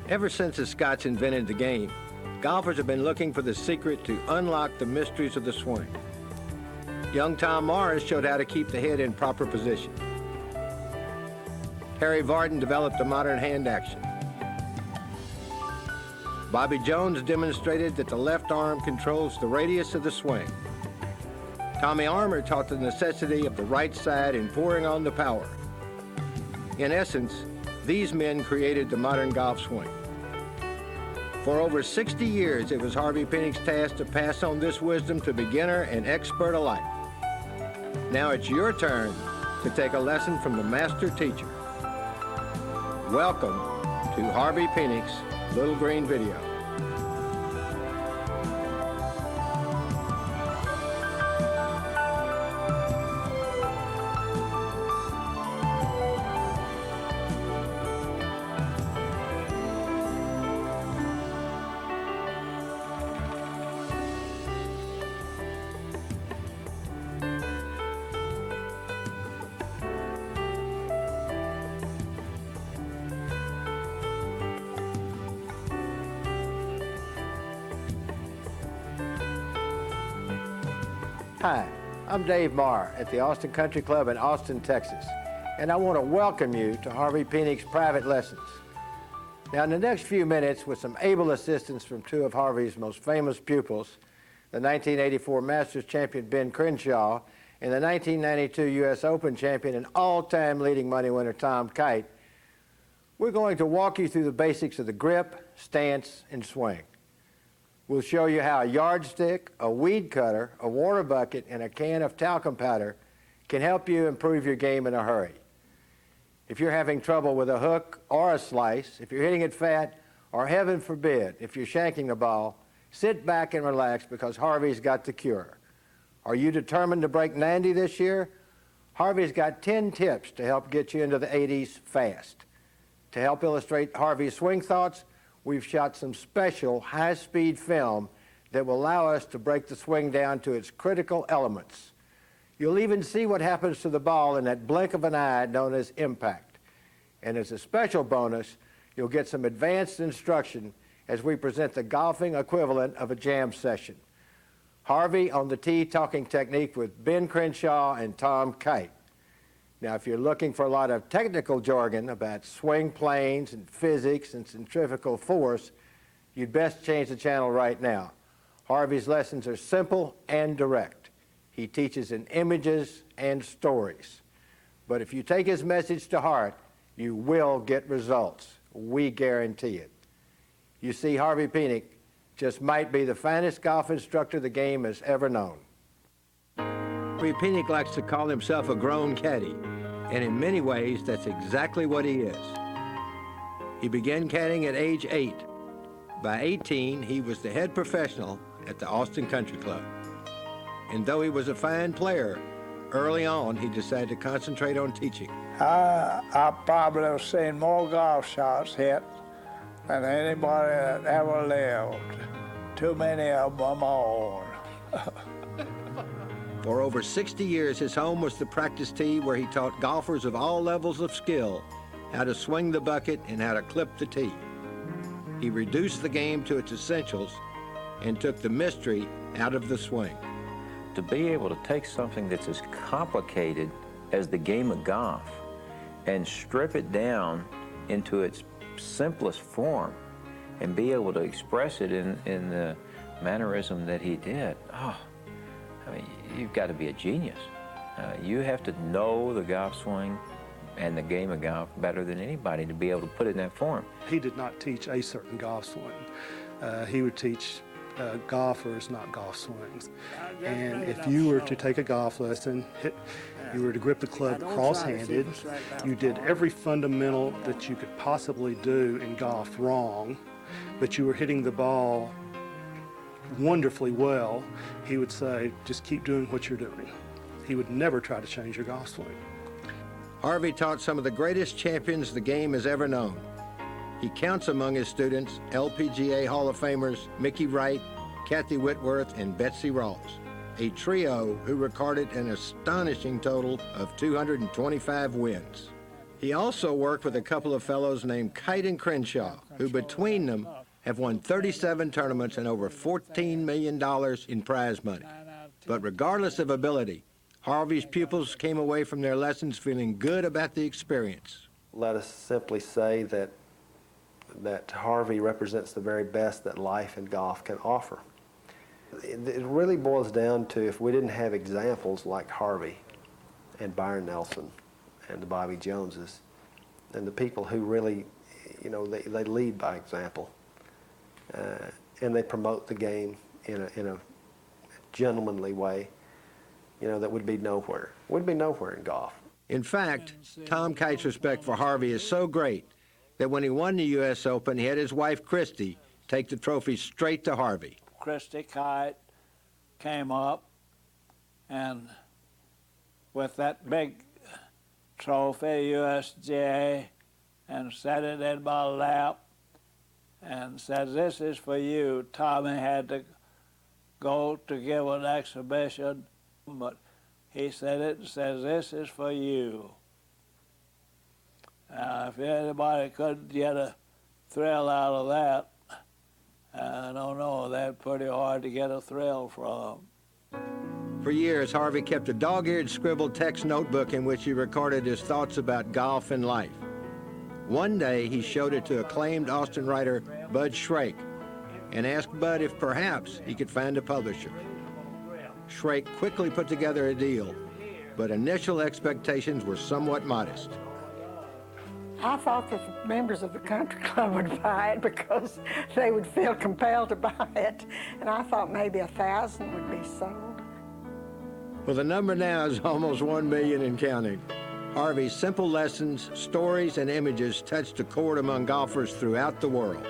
Ever since the Scots invented the game, golfers have been looking for the secret to unlock the mysteries of the swing. Young Tom Morris showed how to keep the head in proper position. Harry Varden developed a modern hand action. Bobby Jones demonstrated that the left arm controls the radius of the swing. Tommy Armour taught the necessity of the right side in pouring on the power. In essence, these men created the modern golf swing. For over 60 years, it was Harvey Penick's task to pass on this wisdom to beginner and expert alike. Now it's your turn to take a lesson from the master teacher. Welcome to Harvey Penick's Little Green Video. Hi, I'm Dave Marr at the Austin Country Club in Austin, Texas, and I want to welcome you to Harvey Penick's private lessons. Now, in the next few minutes, with some able assistance from two of Harvey's most famous pupils, the 1984 Masters champion Ben Crenshaw and the 1992 U.S. Open champion and all-time leading money winner Tom Kite, we're going to walk you through the basics of the grip, stance, and swing. We'll show you how a yardstick, a weed cutter, a water bucket, and a can of talcum powder can help you improve your game in a hurry. If you're having trouble with a hook or a slice, if you're hitting it fat, or heaven forbid, if you're shanking a ball, sit back and relax because Harvey's got the cure. Are you determined to break 90 this year? Harvey's got 10 tips to help get you into the 80s fast. To help illustrate Harvey's swing thoughts, we've shot some special high-speed film that will allow us to break the swing down to its critical elements. You'll even see what happens to the ball in that blink of an eye known as impact. And as a special bonus, you'll get some advanced instruction as we present the golfing equivalent of a jam session. Harvey on the tee talking technique with Ben Crenshaw and Tom Kite. Now, if you're looking for a lot of technical jargon about swing planes and physics and centrifugal force, you'd best change the channel right now. Harvey's lessons are simple and direct. He teaches in images and stories. But if you take his message to heart, you will get results. We guarantee it. You see, Harvey Penick just might be the finest golf instructor the game has ever known. Harvey Penick likes to call himself a grown caddy, and in many ways, that's exactly what he is. He began caddying at age 8. By 18, he was the head professional at the Austin Country Club. And though he was a fine player, early on, he decided to concentrate on teaching. I probably have seen more golf shots hit than anybody that ever lived. Too many of them all. For over 60 years, his home was the practice tee where he taught golfers of all levels of skill how to swing the bucket and how to clip the tee. He reduced the game to its essentials and took the mystery out of the swing. To be able to take something that's as complicated as the game of golf and strip it down into its simplest form and be able to express it in the mannerism that he did, I mean, you've got to be a genius. You have to know the golf swing and the game of golf better than anybody to be able to put it in that form. He did not teach a certain golf swing. He would teach golfers, not golf swings. And if you were to take a golf lesson, you were to grip the club cross-handed, you did every fundamental that you could possibly do in golf wrong, but you were hitting the ball wonderfully well, he would say, just keep doing what you're doing. He would never try to change your golf swing. Harvey taught some of the greatest champions the game has ever known. He counts among his students LPGA Hall of Famers Mickey Wright, Kathy Whitworth, and Betsy Ross, a trio who recorded an astonishing total of 225 wins. He also worked with a couple of fellows named Kite and Crenshaw, who between them have won 37 tournaments and over $14 million in prize money. But regardless of ability, Harvey's pupils came away from their lessons feeling good about the experience. Let us simply say that Harvey represents the very best that life and golf can offer. It really boils down to, if we didn't have examples like Harvey and Byron Nelson and the Bobby Joneses and the people who really, you know, they lead by example, and they promote the game in a gentlemanly way, you know, that would be nowhere. Would be nowhere in golf. In fact, Tom Kite's respect for Harvey is so great that when he won the U.S. Open, he had his wife, Christy, take the trophy straight to Harvey. Christy Kite came up, and with that big trophy, USGA, and set it in my lap and said, "This is for you." Tommy had to go to give an exhibition, but he said it and says, "This is for you." If anybody couldn't get a thrill out of that, I don't know, that's pretty hard to get a thrill from. For years, Harvey kept a dog-eared scribbled text notebook in which he recorded his thoughts about golf and life. One day, he showed it to acclaimed Austin writer Bud Shrake and asked Bud if perhaps he could find a publisher. Shrake quickly put together a deal, but initial expectations were somewhat modest. I thought that the members of the country club would buy it because they would feel compelled to buy it, and I thought maybe 1,000 would be sold. Well, the number now is almost 1 million and counting. Harvey's simple lessons, stories, and images touched a chord among golfers throughout the world.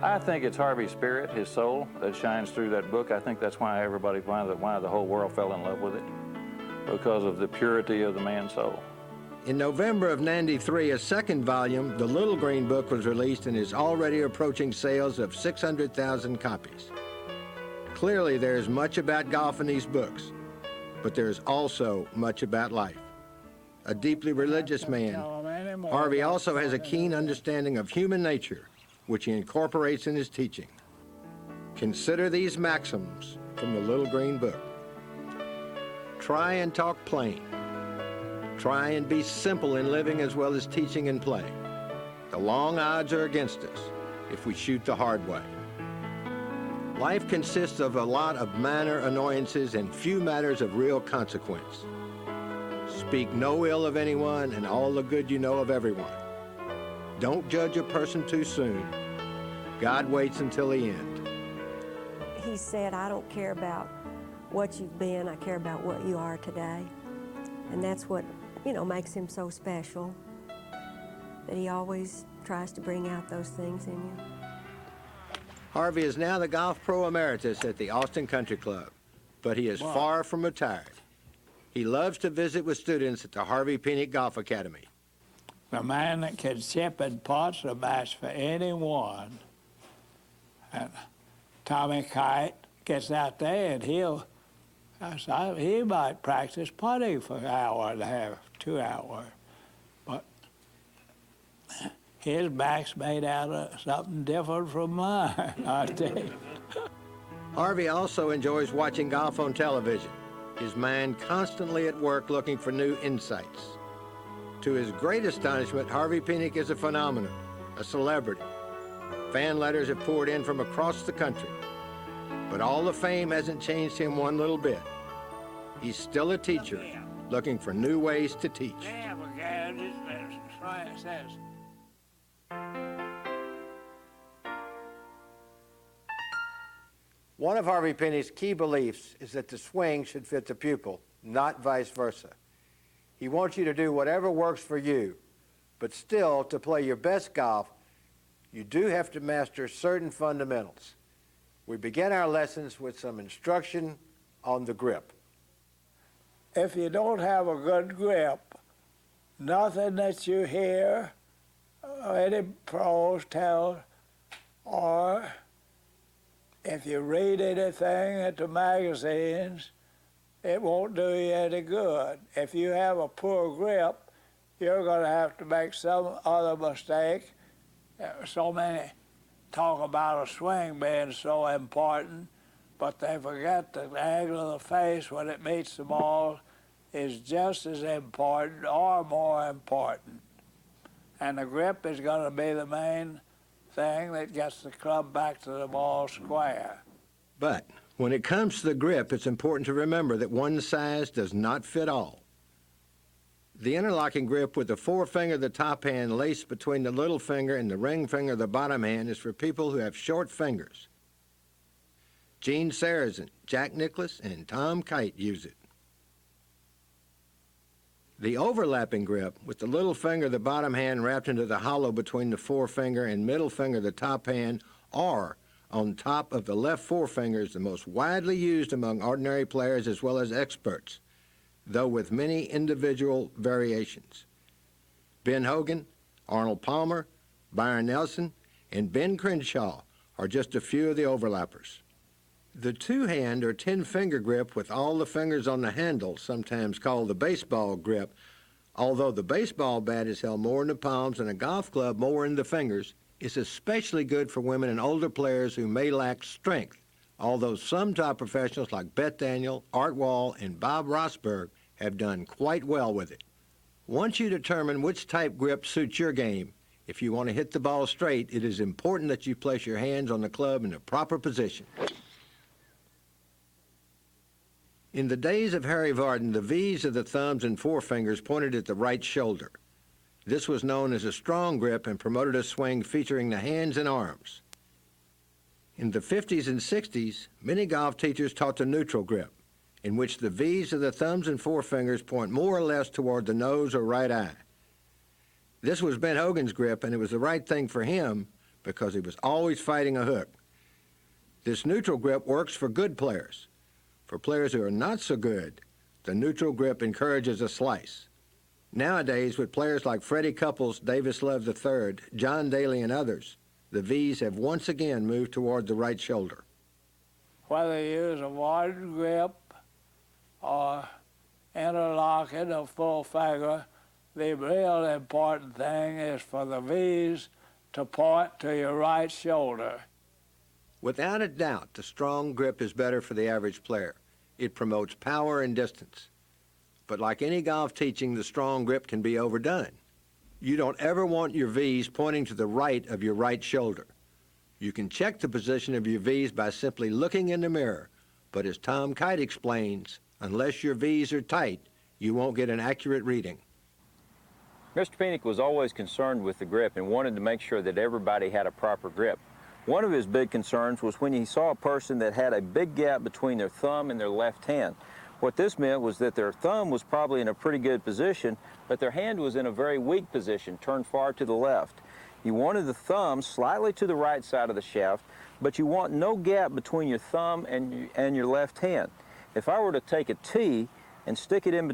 I think it's Harvey's spirit, his soul, that shines through that book. I think that's why why the whole world fell in love with it, because of the purity of the man's soul. In November of '93, a second volume, The Little Green Book, was released and is already approaching sales of 600,000 copies. Clearly, there is much about golf in these books, but there is also much about life. A deeply religious man, Harvey also has a keen understanding of human nature, which he incorporates in his teaching. Consider these maxims from The Little Green Book. Try and talk plain. Try and be simple in living as well as teaching and play. The long odds are against us if we shoot the hard way. Life consists of a lot of minor annoyances and few matters of real consequence. Speak no ill of anyone and all the good you know of everyone. Don't judge a person too soon. God waits until the end. He said, "I don't care about what you've been, I care about what you are today." And that's what, you know, makes him so special, that he always tries to bring out those things in you. Harvey is now the golf pro emeritus at the Austin Country Club, but he is far from retired. He loves to visit with students at the Harvey Penick Golf Academy. The man that can chip and putt a match for anyone. And Tommy Kite gets out there and he might practice putting for an hour and a half, 2 hours. But his back's made out of something different from mine, I tell you. Harvey also enjoys watching golf on television, his mind constantly at work looking for new insights. To his great astonishment, Harvey Penick is a phenomenon, a celebrity. Fan letters have poured in from across the country. But all the fame hasn't changed him one little bit. He's still a teacher, looking for new ways to teach. One of Harvey Penick's key beliefs is that the swing should fit the pupil, not vice versa. He wants you to do whatever works for you, but still, to play your best golf, you do have to master certain fundamentals. We begin our lessons with some instruction on the grip. If you don't have a good grip, nothing that you hear any pros tell, or if you read anything at the magazines, it won't do you any good. If you have a poor grip, you're going to have to make some other mistake. So many talk about a swing being so important, but they forget that the angle of the face when it meets the ball is just as important or more important. And the grip is going to be the main thing that gets the club back to the ball square. But when it comes to the grip, it's important to remember that one size does not fit all. The interlocking grip with the forefinger of the top hand laced between the little finger and the ring finger of the bottom hand is for people who have short fingers. Gene Sarazen, Jack Nicklaus, and Tom Kite use it. The overlapping grip with the little finger of the bottom hand wrapped into the hollow between the forefinger and middle finger of the top hand or on top of the left forefinger is the most widely used among ordinary players as well as experts, though with many individual variations. Ben Hogan, Arnold Palmer, Byron Nelson, and Ben Crenshaw are just a few of the overlappers. The two-hand or 10-finger grip with all the fingers on the handle, sometimes called the baseball grip, although the baseball bat is held more in the palms and a golf club more in the fingers, is especially good for women and older players who may lack strength, although some top professionals like Beth Daniel, Art Wall, and Bob Rosberg have done quite well with it. Once you determine which type grip suits your game, if you want to hit the ball straight, it is important that you place your hands on the club in the proper position. In the days of Harry Vardon, the V's of the thumbs and forefingers pointed at the right shoulder. This was known as a strong grip and promoted a swing featuring the hands and arms. In the 50s and 60s, many golf teachers taught the neutral grip, in which the V's of the thumbs and forefingers point more or less toward the nose or right eye. This was Ben Hogan's grip, and it was the right thing for him because he was always fighting a hook. This neutral grip works for good players. For players who are not so good, the neutral grip encourages a slice. Nowadays, with players like Freddie Couples, Davis Love III, John Daly, and others, the V's have once again moved toward the right shoulder. Whether you use a wide grip or interlocking a full finger, the real important thing is for the V's to point to your right shoulder. Without a doubt, the strong grip is better for the average player. It promotes power and distance. But like any golf teaching, the strong grip can be overdone. You don't ever want your V's pointing to the right of your right shoulder. You can check the position of your V's by simply looking in the mirror, but as Tom Kite explains, unless your V's are tight, you won't get an accurate reading. Mr. Penick was always concerned with the grip and wanted to make sure that everybody had a proper grip. One of his big concerns was when he saw a person that had a big gap between their thumb and their left hand. What this meant was that their thumb was probably in a pretty good position, but their hand was in a very weak position, turned far to the left. You wanted the thumb slightly to the right side of the shaft, but you want no gap between your thumb and your left hand. If I were to take a T and stick it in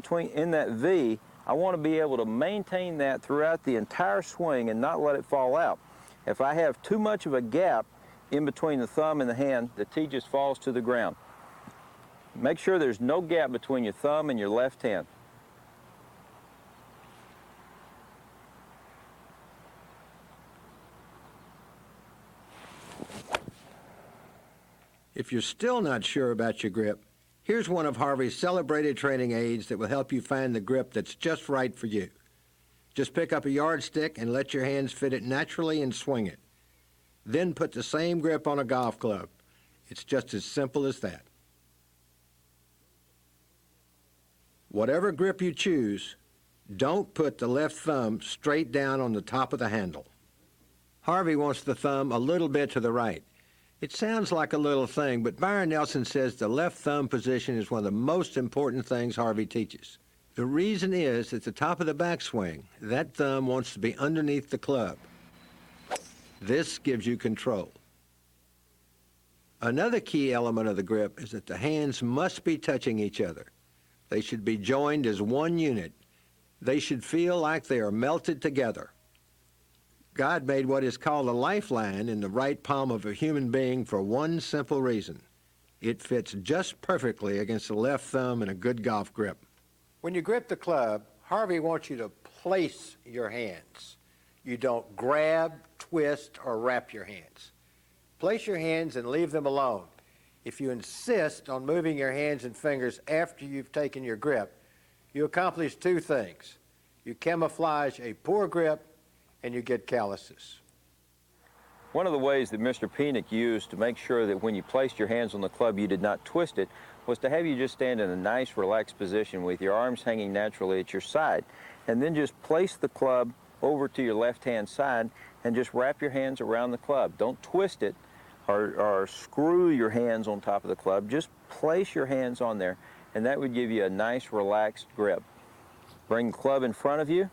that V, I want to be able to maintain that throughout the entire swing and not let it fall out. If I have too much of a gap in between the thumb and the hand, the tee just falls to the ground. Make sure there's no gap between your thumb and your left hand. If you're still not sure about your grip, here's one of Harvey's celebrated training aids that will help you find the grip that's just right for you. Just pick up a yardstick and let your hands fit it naturally and swing it. Then put the same grip on a golf club. It's just as simple as that. Whatever grip you choose, don't put the left thumb straight down on the top of the handle. Harvey wants the thumb a little bit to the right. It sounds like a little thing, but Byron Nelson says the left thumb position is one of the most important things Harvey teaches. The reason is at the top of the backswing, that thumb wants to be underneath the club. This gives you control. Another key element of the grip is that the hands must be touching each other. They should be joined as one unit. They should feel like they are melted together. God made what is called a lifeline in the right palm of a human being for one simple reason. It fits just perfectly against the left thumb in a good golf grip. When you grip the club, Harvey wants you to place your hands. You don't grab, twist, or wrap your hands. Place your hands and leave them alone. If you insist on moving your hands and fingers after you've taken your grip, you accomplish two things. You camouflage a poor grip, and you get calluses. One of the ways that Mr. Penick used to make sure that when you placed your hands on the club you did not twist it was to have you just stand in a nice relaxed position with your arms hanging naturally at your side, and then just place the club over to your left-hand side and just wrap your hands around the club. Don't twist it or screw your hands on top of the club. Just place your hands on there, and that would give you a nice relaxed grip. Bring the club in front of you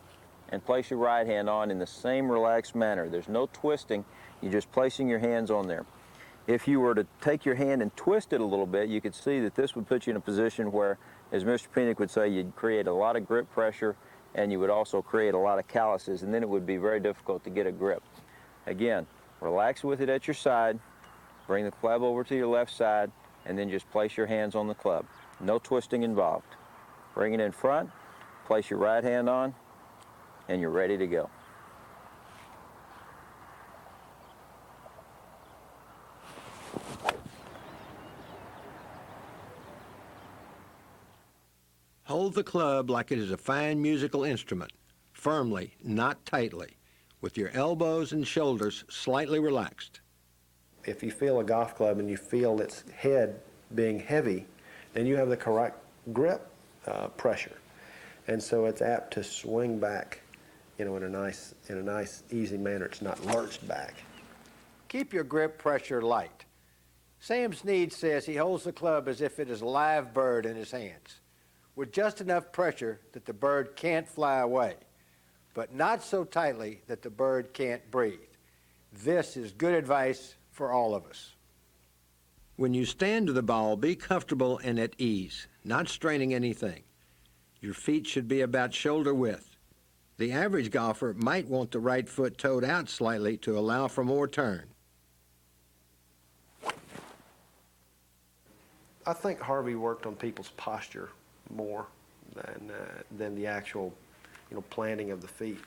and place your right hand on in the same relaxed manner. There's no twisting. You're just placing your hands on there. If you were to take your hand and twist it a little bit, you could see that this would put you in a position where, as Mr. Penick would say, you'd create a lot of grip pressure, and you would also create a lot of calluses, and then it would be very difficult to get a grip. Again, relax with it at your side, bring the club over to your left side, and then just place your hands on the club. No twisting involved. Bring it in front, place your right hand on, and you're ready to go. Hold the club like it is a fine musical instrument, firmly, not tightly, with your elbows and shoulders slightly relaxed. If you feel a golf club and you feel its head being heavy, then you have the correct grip pressure. And so it's apt to swing back, in a nice, easy manner. It's not lurched back. Keep your grip pressure light. Sam Snead says he holds the club as if it is a live bird in his hands, with just enough pressure that the bird can't fly away, but not so tightly that the bird can't breathe. This is good advice for all of us. When you stand to the ball, be comfortable and at ease, not straining anything. Your feet should be about shoulder width. The average golfer might want the right foot toed out slightly to allow for more turn. I think Harvey worked on people's posture more than the actual, planting of the feet.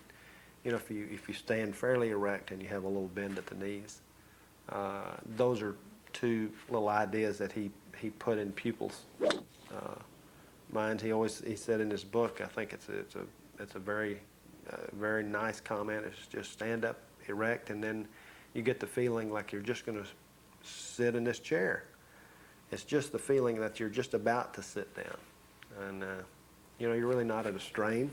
If you stand fairly erect and you have a little bend at the knees, those are two little ideas that he put in pupils' minds. He said in his book, I think it's a very nice comment. It's just stand up erect, and then you get the feeling like you're just going to sit in this chair. It's just the feeling that you're just about to sit down. And, you're really not at a strain,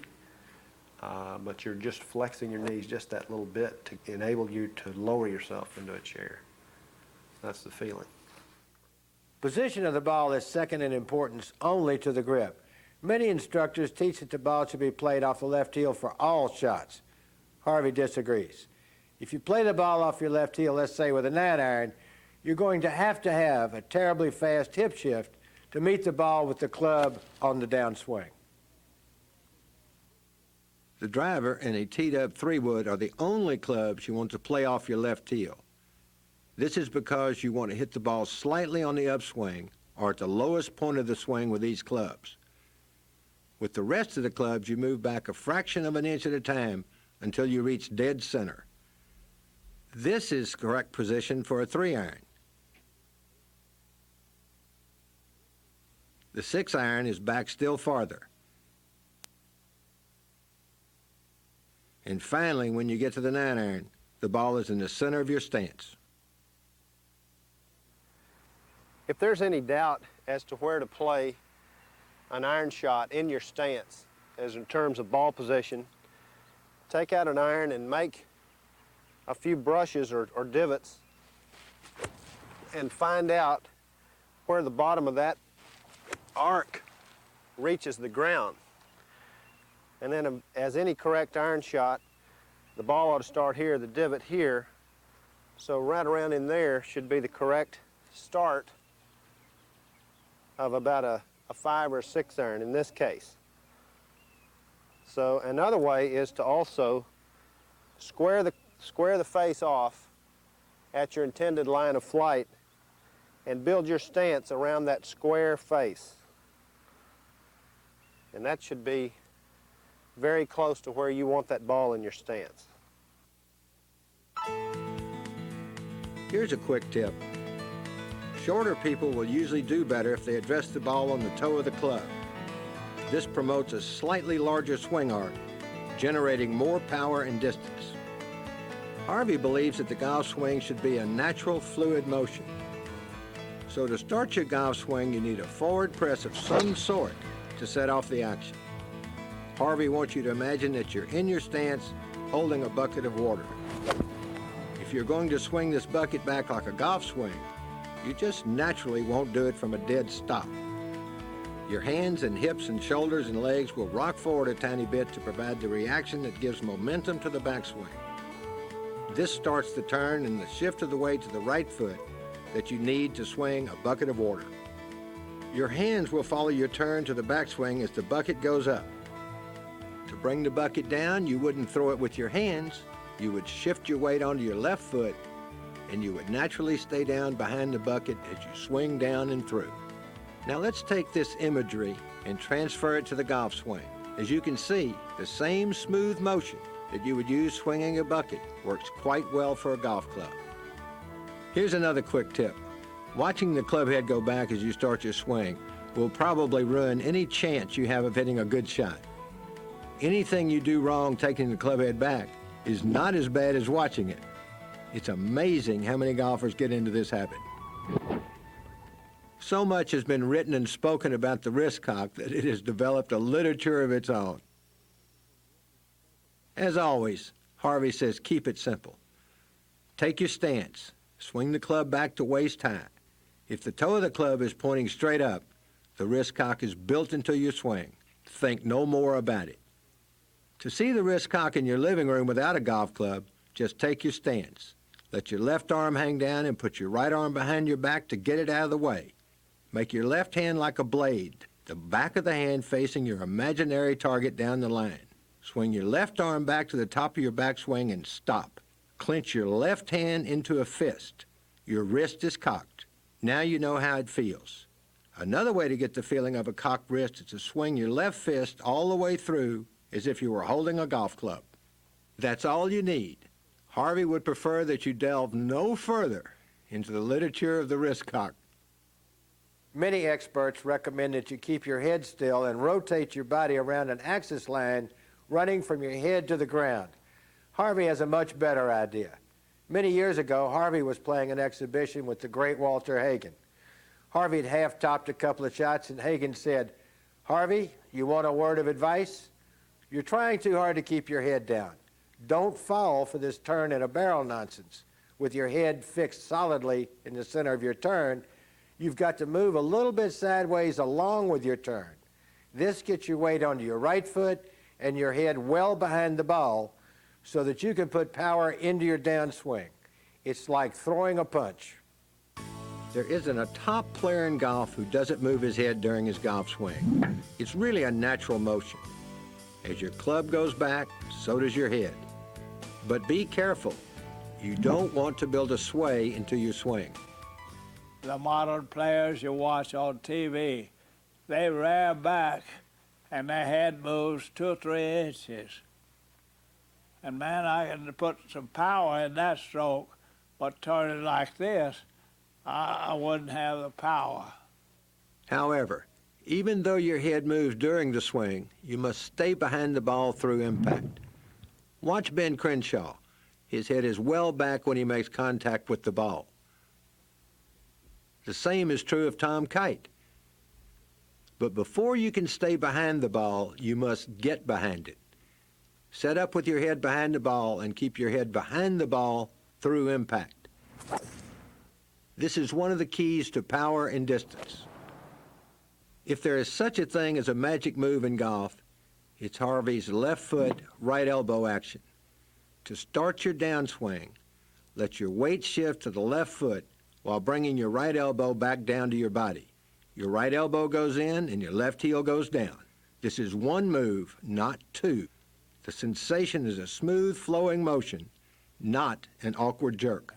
but you're just flexing your knees just that little bit to enable you to lower yourself into a chair. That's the feeling. Position of the ball is second in importance only to the grip. Many instructors teach that the ball should be played off the left heel for all shots. Harvey disagrees. If you play the ball off your left heel, let's say with a 9-iron, you're going to have a terribly fast hip shift to meet the ball with the club on the downswing. The driver and a teed-up 3-wood are the only clubs you want to play off your left heel. This is because you want to hit the ball slightly on the upswing or at the lowest point of the swing with these clubs. With the rest of the clubs, you move back a fraction of an inch at a time until you reach dead center. This is the correct position for a 3-iron. The 6-iron is back still farther. And finally, when you get to the 9-iron, the ball is in the center of your stance. If there's any doubt as to where to play an iron shot in your stance, as in terms of ball position, take out an iron and make a few brushes or divots and find out where the bottom of that arc reaches the ground. And then as any correct iron shot, the ball ought to start here, the divot here. So right around in there should be the correct start of about a 5 or a 6-iron in this case. So another way is to also square the face off at your intended line of flight and build your stance around that square face. And that should be very close to where you want that ball in your stance. Here's a quick tip. Shorter people will usually do better if they address the ball on the toe of the club. This promotes a slightly larger swing arc, generating more power and distance. Harvey believes that the golf swing should be a natural, fluid motion. So to start your golf swing, you need a forward press of some sort to set off the action. Harvey wants you to imagine that you're in your stance holding a bucket of water. If you're going to swing this bucket back like a golf swing, you just naturally won't do it from a dead stop. Your hands and hips and shoulders and legs will rock forward a tiny bit to provide the reaction that gives momentum to the backswing. This starts the turn and the shift of the weight to the right foot that you need to swing a bucket of water. Your hands will follow your turn to the backswing as the bucket goes up. To bring the bucket down, you wouldn't throw it with your hands. You would shift your weight onto your left foot, and you would naturally stay down behind the bucket as you swing down and through. Now let's take this imagery and transfer it to the golf swing. As you can see, the same smooth motion that you would use swinging a bucket works quite well for a golf club. Here's another quick tip. Watching the club head go back as you start your swing will probably ruin any chance you have of hitting a good shot. Anything you do wrong taking the club head back is not as bad as watching it. It's amazing how many golfers get into this habit. So much has been written and spoken about the wrist cock that it has developed a literature of its own. As always, Harvey says keep it simple. Take your stance. Swing the club back to waist high. If the toe of the club is pointing straight up, the wrist cock is built into your swing. Think no more about it. To see the wrist cock in your living room without a golf club, just take your stance. Let your left arm hang down and put your right arm behind your back to get it out of the way. Make your left hand like a blade, the back of the hand facing your imaginary target down the line. Swing your left arm back to the top of your backswing and stop. Clench your left hand into a fist. Your wrist is cocked. Now you know how it feels. Another way to get the feeling of a cocked wrist is to swing your left fist all the way through as if you were holding a golf club. That's all you need. Harvey would prefer that you delve no further into the literature of the wrist cock. Many experts recommend that you keep your head still and rotate your body around an axis line running from your head to the ground. Harvey has a much better idea. Many years ago, Harvey was playing an exhibition with the great Walter Hagen. Harvey had half-topped a couple of shots, and Hagen said, "Harvey, you want a word of advice? You're trying too hard to keep your head down. Don't fall for this turn in a barrel nonsense. With your head fixed solidly in the center of your turn, you've got to move a little bit sideways along with your turn. This gets your weight onto your right foot and your head well behind the ball so that you can put power into your downswing. It's like throwing a punch." There isn't a top player in golf who doesn't move his head during his golf swing. It's really a natural motion. As your club goes back, so does your head. But be careful. You don't want to build a sway into your swing. The modern players you watch on TV, they rear back and their head moves 2 or 3 inches. And man, I can put some power in that stroke, but turning like this, I wouldn't have the power. However, even though your head moves during the swing, you must stay behind the ball through impact. Watch Ben Crenshaw. His head is well back when he makes contact with the ball. The same is true of Tom Kite. But before you can stay behind the ball, you must get behind it. Set up with your head behind the ball and keep your head behind the ball through impact. This is one of the keys to power and distance. If there is such a thing as a magic move in golf, it's Harvey's left foot, right elbow action. To start your downswing, let your weight shift to the left foot while bringing your right elbow back down to your body. Your right elbow goes in and your left heel goes down. This is one move, not two. The sensation is a smooth flowing motion, not an awkward jerk.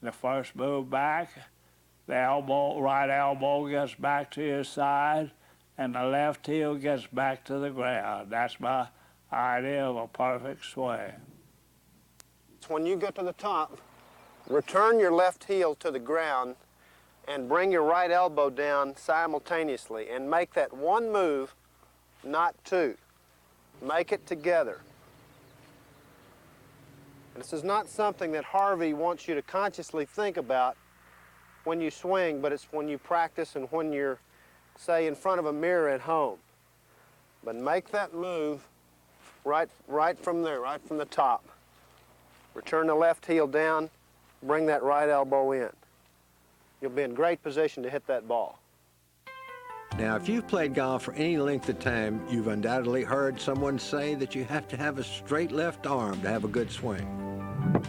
The first move back, the right elbow gets back to your side, and the left heel gets back to the ground. That's my idea of a perfect swing. When you get to the top, return your left heel to the ground and bring your right elbow down simultaneously and make that one move, not two. Make it together. This is not something that Harvey wants you to consciously think about when you swing, but it's when you practice and when you're, say, in front of a mirror at home. But make that move right from there, right from the top. Return the left heel down, bring that right elbow in. You'll be in great position to hit that ball. Now, if you've played golf for any length of time, you've undoubtedly heard someone say that you have to have a straight left arm to have a good swing.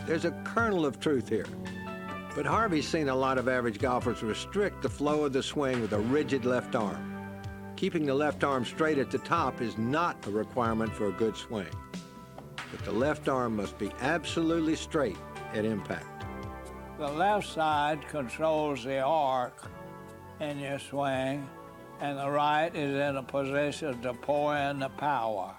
There's a kernel of truth here. But Harvey's seen a lot of average golfers restrict the flow of the swing with a rigid left arm. Keeping the left arm straight at the top is not a requirement for a good swing. But the left arm must be absolutely straight at impact. The left side controls the arc in your swing, and the right is in a position to pour in the power.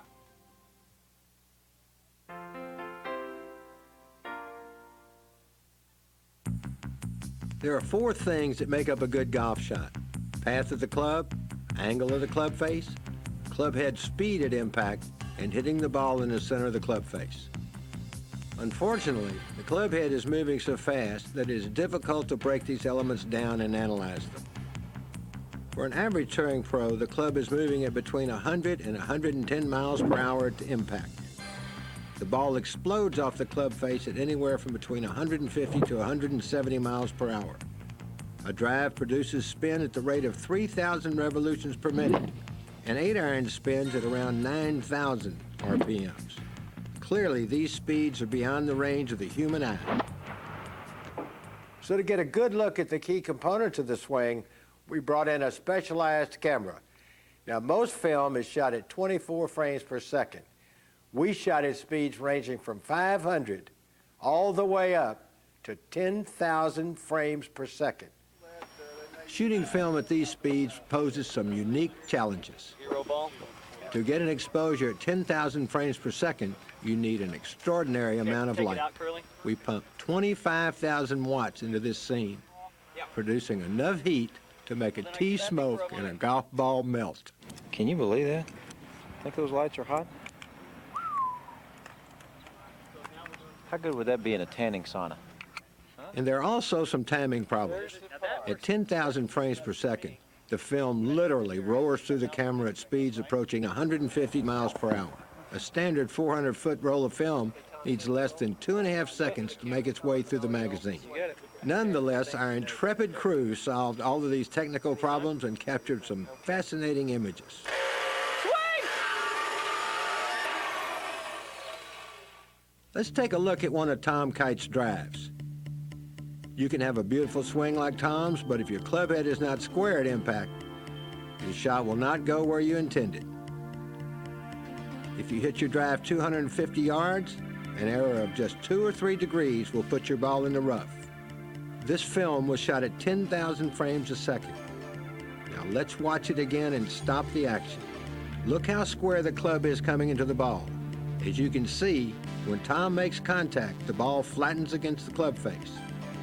There are 4 things that make up a good golf shot: path of the club, angle of the club face, club head speed at impact, and hitting the ball in the center of the club face. Unfortunately, the club head is moving so fast that it is difficult to break these elements down and analyze them. For an average touring pro, the club is moving at between 100 and 110 miles per hour to impact. The ball explodes off the club face at anywhere from between 150 to 170 miles per hour. A drive produces spin at the rate of 3,000 revolutions per minute, and 8-iron spins at around 9,000 RPMs. Clearly, these speeds are beyond the range of the human eye. So to get a good look at the key components of the swing, we brought in a specialized camera. Now, most film is shot at 24 frames per second. We shot at speeds ranging from 500 all the way up to 10,000 frames per second. Shooting film at these speeds poses some unique challenges. To get an exposure at 10,000 frames per second, you need an extraordinary amount of light. We pumped 25,000 watts into this scene, producing enough heat to make a tea smoke and a golf ball melt. Can you believe that? Think those lights are hot? How good would that be in a tanning sauna? And there are also some timing problems. At 10,000 frames per second, the film literally roars through the camera at speeds approaching 150 miles per hour. A standard 400-foot roll of film needs less than 2.5 seconds to make its way through the magazine. Nonetheless, our intrepid crew solved all of these technical problems and captured some fascinating images. Let's take a look at one of Tom Kite's drives. You can have a beautiful swing like Tom's, but if your club head is not square at impact, your shot will not go where you intended. If you hit your drive 250 yards, an error of just 2 or 3 degrees will put your ball in the rough. This film was shot at 10,000 frames a second. Now let's watch it again and stop the action. Look how square the club is coming into the ball. As you can see, when Tom makes contact, the ball flattens against the club face.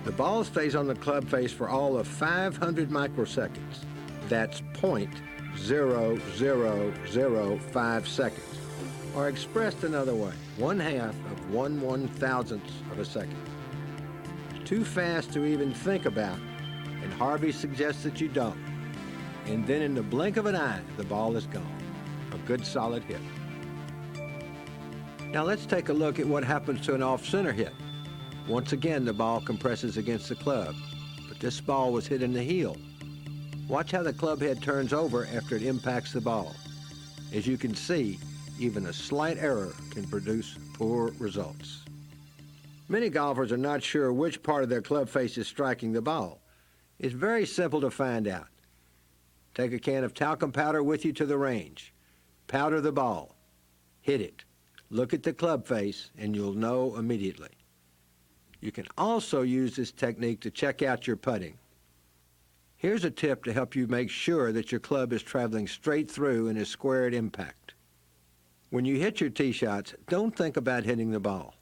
The ball stays on the club face for all of 500 microseconds. That's 0.0005 seconds. Or expressed another way, 1/2 of 1/1000th of a second. Too fast to even think about, and Harvey suggests that you don't. And then in the blink of an eye, the ball is gone. A good solid hit. Now let's take a look at what happens to an off-center hit. Once again, the ball compresses against the club, but this ball was hit in the heel. Watch how the club head turns over after it impacts the ball. As you can see, even a slight error can produce poor results. Many golfers are not sure which part of their club face is striking the ball. It's very simple to find out. Take a can of talcum powder with you to the range. Powder the ball. Hit it. Look at the club face and you'll know immediately. You can also use this technique to check out your putting. Here's a tip to help you make sure that your club is traveling straight through and is square at impact. When you hit your tee shots, don't think about hitting the ball.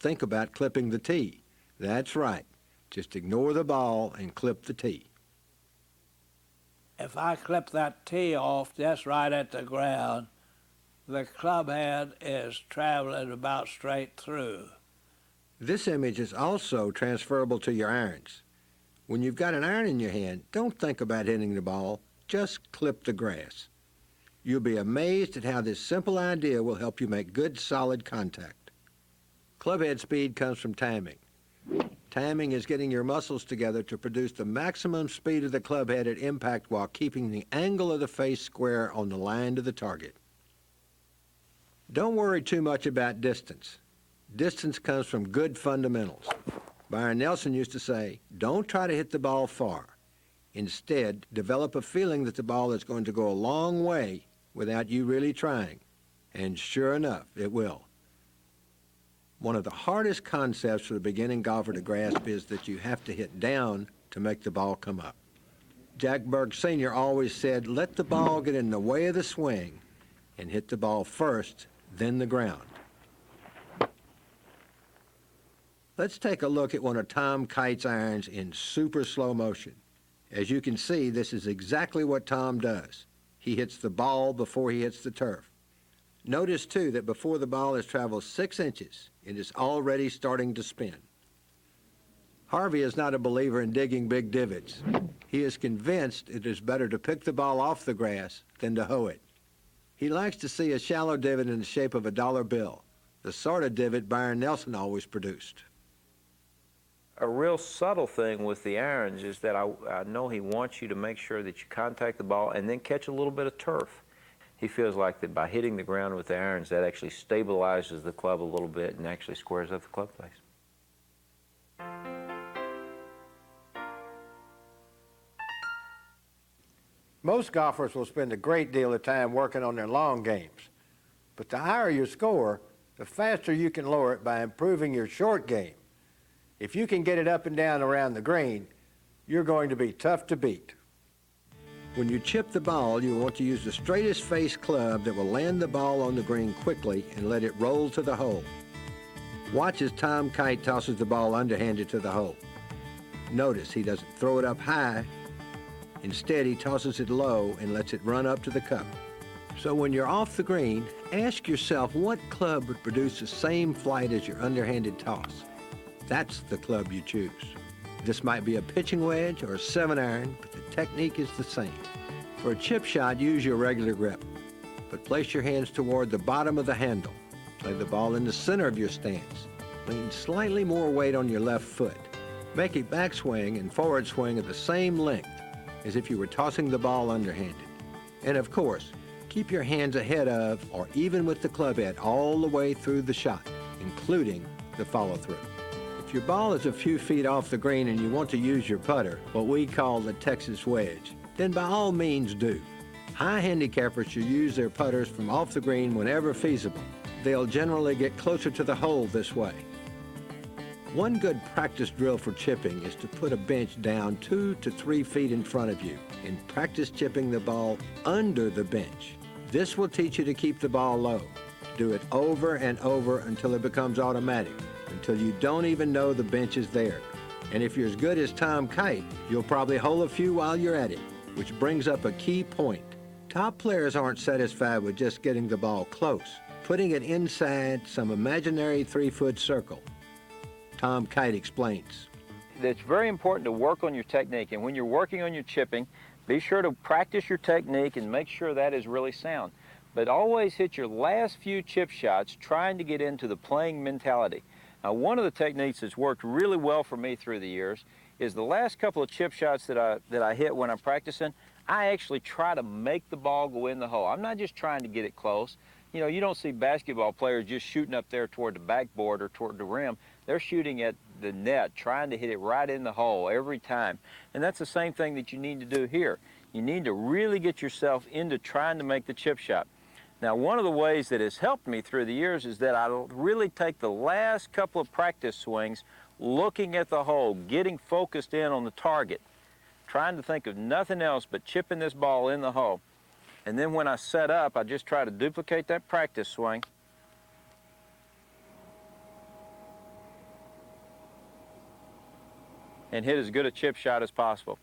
Think about clipping the tee. That's right. Just ignore the ball and clip the tee. If I clip that tee off just right at the ground, the club head is traveling about straight through. This image is also transferable to your irons. When you've got an iron in your hand, don't think about hitting the ball, just clip the grass. You'll be amazed at how this simple idea will help you make good, solid contact. Clubhead speed comes from timing. Timing is getting your muscles together to produce the maximum speed of the clubhead at impact while keeping the angle of the face square on the line to the target. Don't worry too much about distance. Distance comes from good fundamentals. Byron Nelson used to say, don't try to hit the ball far. Instead, develop a feeling that the ball is going to go a long way without you really trying. And sure enough, it will. One of the hardest concepts for the beginning golfer to grasp is that you have to hit down to make the ball come up. Jack Berg Sr. always said, let the ball get in the way of the swing and hit the ball first, then the ground. Let's take a look at one of Tom Kite's irons in super slow motion. As you can see, this is exactly what Tom does. He hits the ball before he hits the turf. Notice, too, that before the ball has traveled 6 inches, it is already starting to spin. Harvey is not a believer in digging big divots. He is convinced it is better to pick the ball off the grass than to hoe it. He likes to see a shallow divot in the shape of a dollar bill, the sort of divot Byron Nelson always produced. A real subtle thing with the irons is that I know he wants you to make sure that you contact the ball and then catch a little bit of turf. He feels like that by hitting the ground with the irons, that actually stabilizes the club a little bit and actually squares up the club face. Most golfers will spend a great deal of time working on their long games. But the higher your score, the faster you can lower it by improving your short game. If you can get it up and down around the green, you're going to be tough to beat. When you chip the ball, you want to use the straightest face club that will land the ball on the green quickly and let it roll to the hole. Watch as Tom Kite tosses the ball underhanded to the hole. Notice he doesn't throw it up high. Instead, he tosses it low and lets it run up to the cup. So when you're off the green, ask yourself what club would produce the same flight as your underhanded toss. That's the club you choose. This might be a pitching wedge or a 7-iron, but the technique is the same. For a chip shot, use your regular grip, but place your hands toward the bottom of the handle. Lay the ball in the center of your stance. Lean slightly more weight on your left foot. Make a backswing and forward swing at the same length as if you were tossing the ball underhanded. And of course, keep your hands ahead of or even with the club head all the way through the shot, including the follow-through. If your ball is a few feet off the green and you want to use your putter, what we call the Texas wedge, then by all means do. High handicappers should use their putters from off the green whenever feasible. They'll generally get closer to the hole this way. One good practice drill for chipping is to put a bench down 2 to 3 feet in front of you and practice chipping the ball under the bench. This will teach you to keep the ball low. Do it over and over until it becomes automatic, until you don't even know the bench is there. And if you're as good as Tom Kite, you'll probably hole a few while you're at it, which brings up a key point. Top players aren't satisfied with just getting the ball close, putting it inside some imaginary 3-foot circle. Tom Kite explains. It's very important to work on your technique, and when you're working on your chipping, be sure to practice your technique and make sure that is really sound. But always hit your last few chip shots trying to get into the playing mentality. Now, one of the techniques that's worked really well for me through the years is the last couple of chip shots that I hit when I'm practicing, I actually try to make the ball go in the hole. I'm not just trying to get it close. You know, you don't see basketball players just shooting up there toward the backboard or toward the rim. They're shooting at the net, trying to hit it right in the hole every time. And that's the same thing that you need to do here. You need to really get yourself into trying to make the chip shot. Now, one of the ways that has helped me through the years is that I'll really take the last couple of practice swings looking at the hole, getting focused in on the target, trying to think of nothing else but chipping this ball in the hole. And then when I set up, I just try to duplicate that practice swing. And hit as good a chip shot as possible.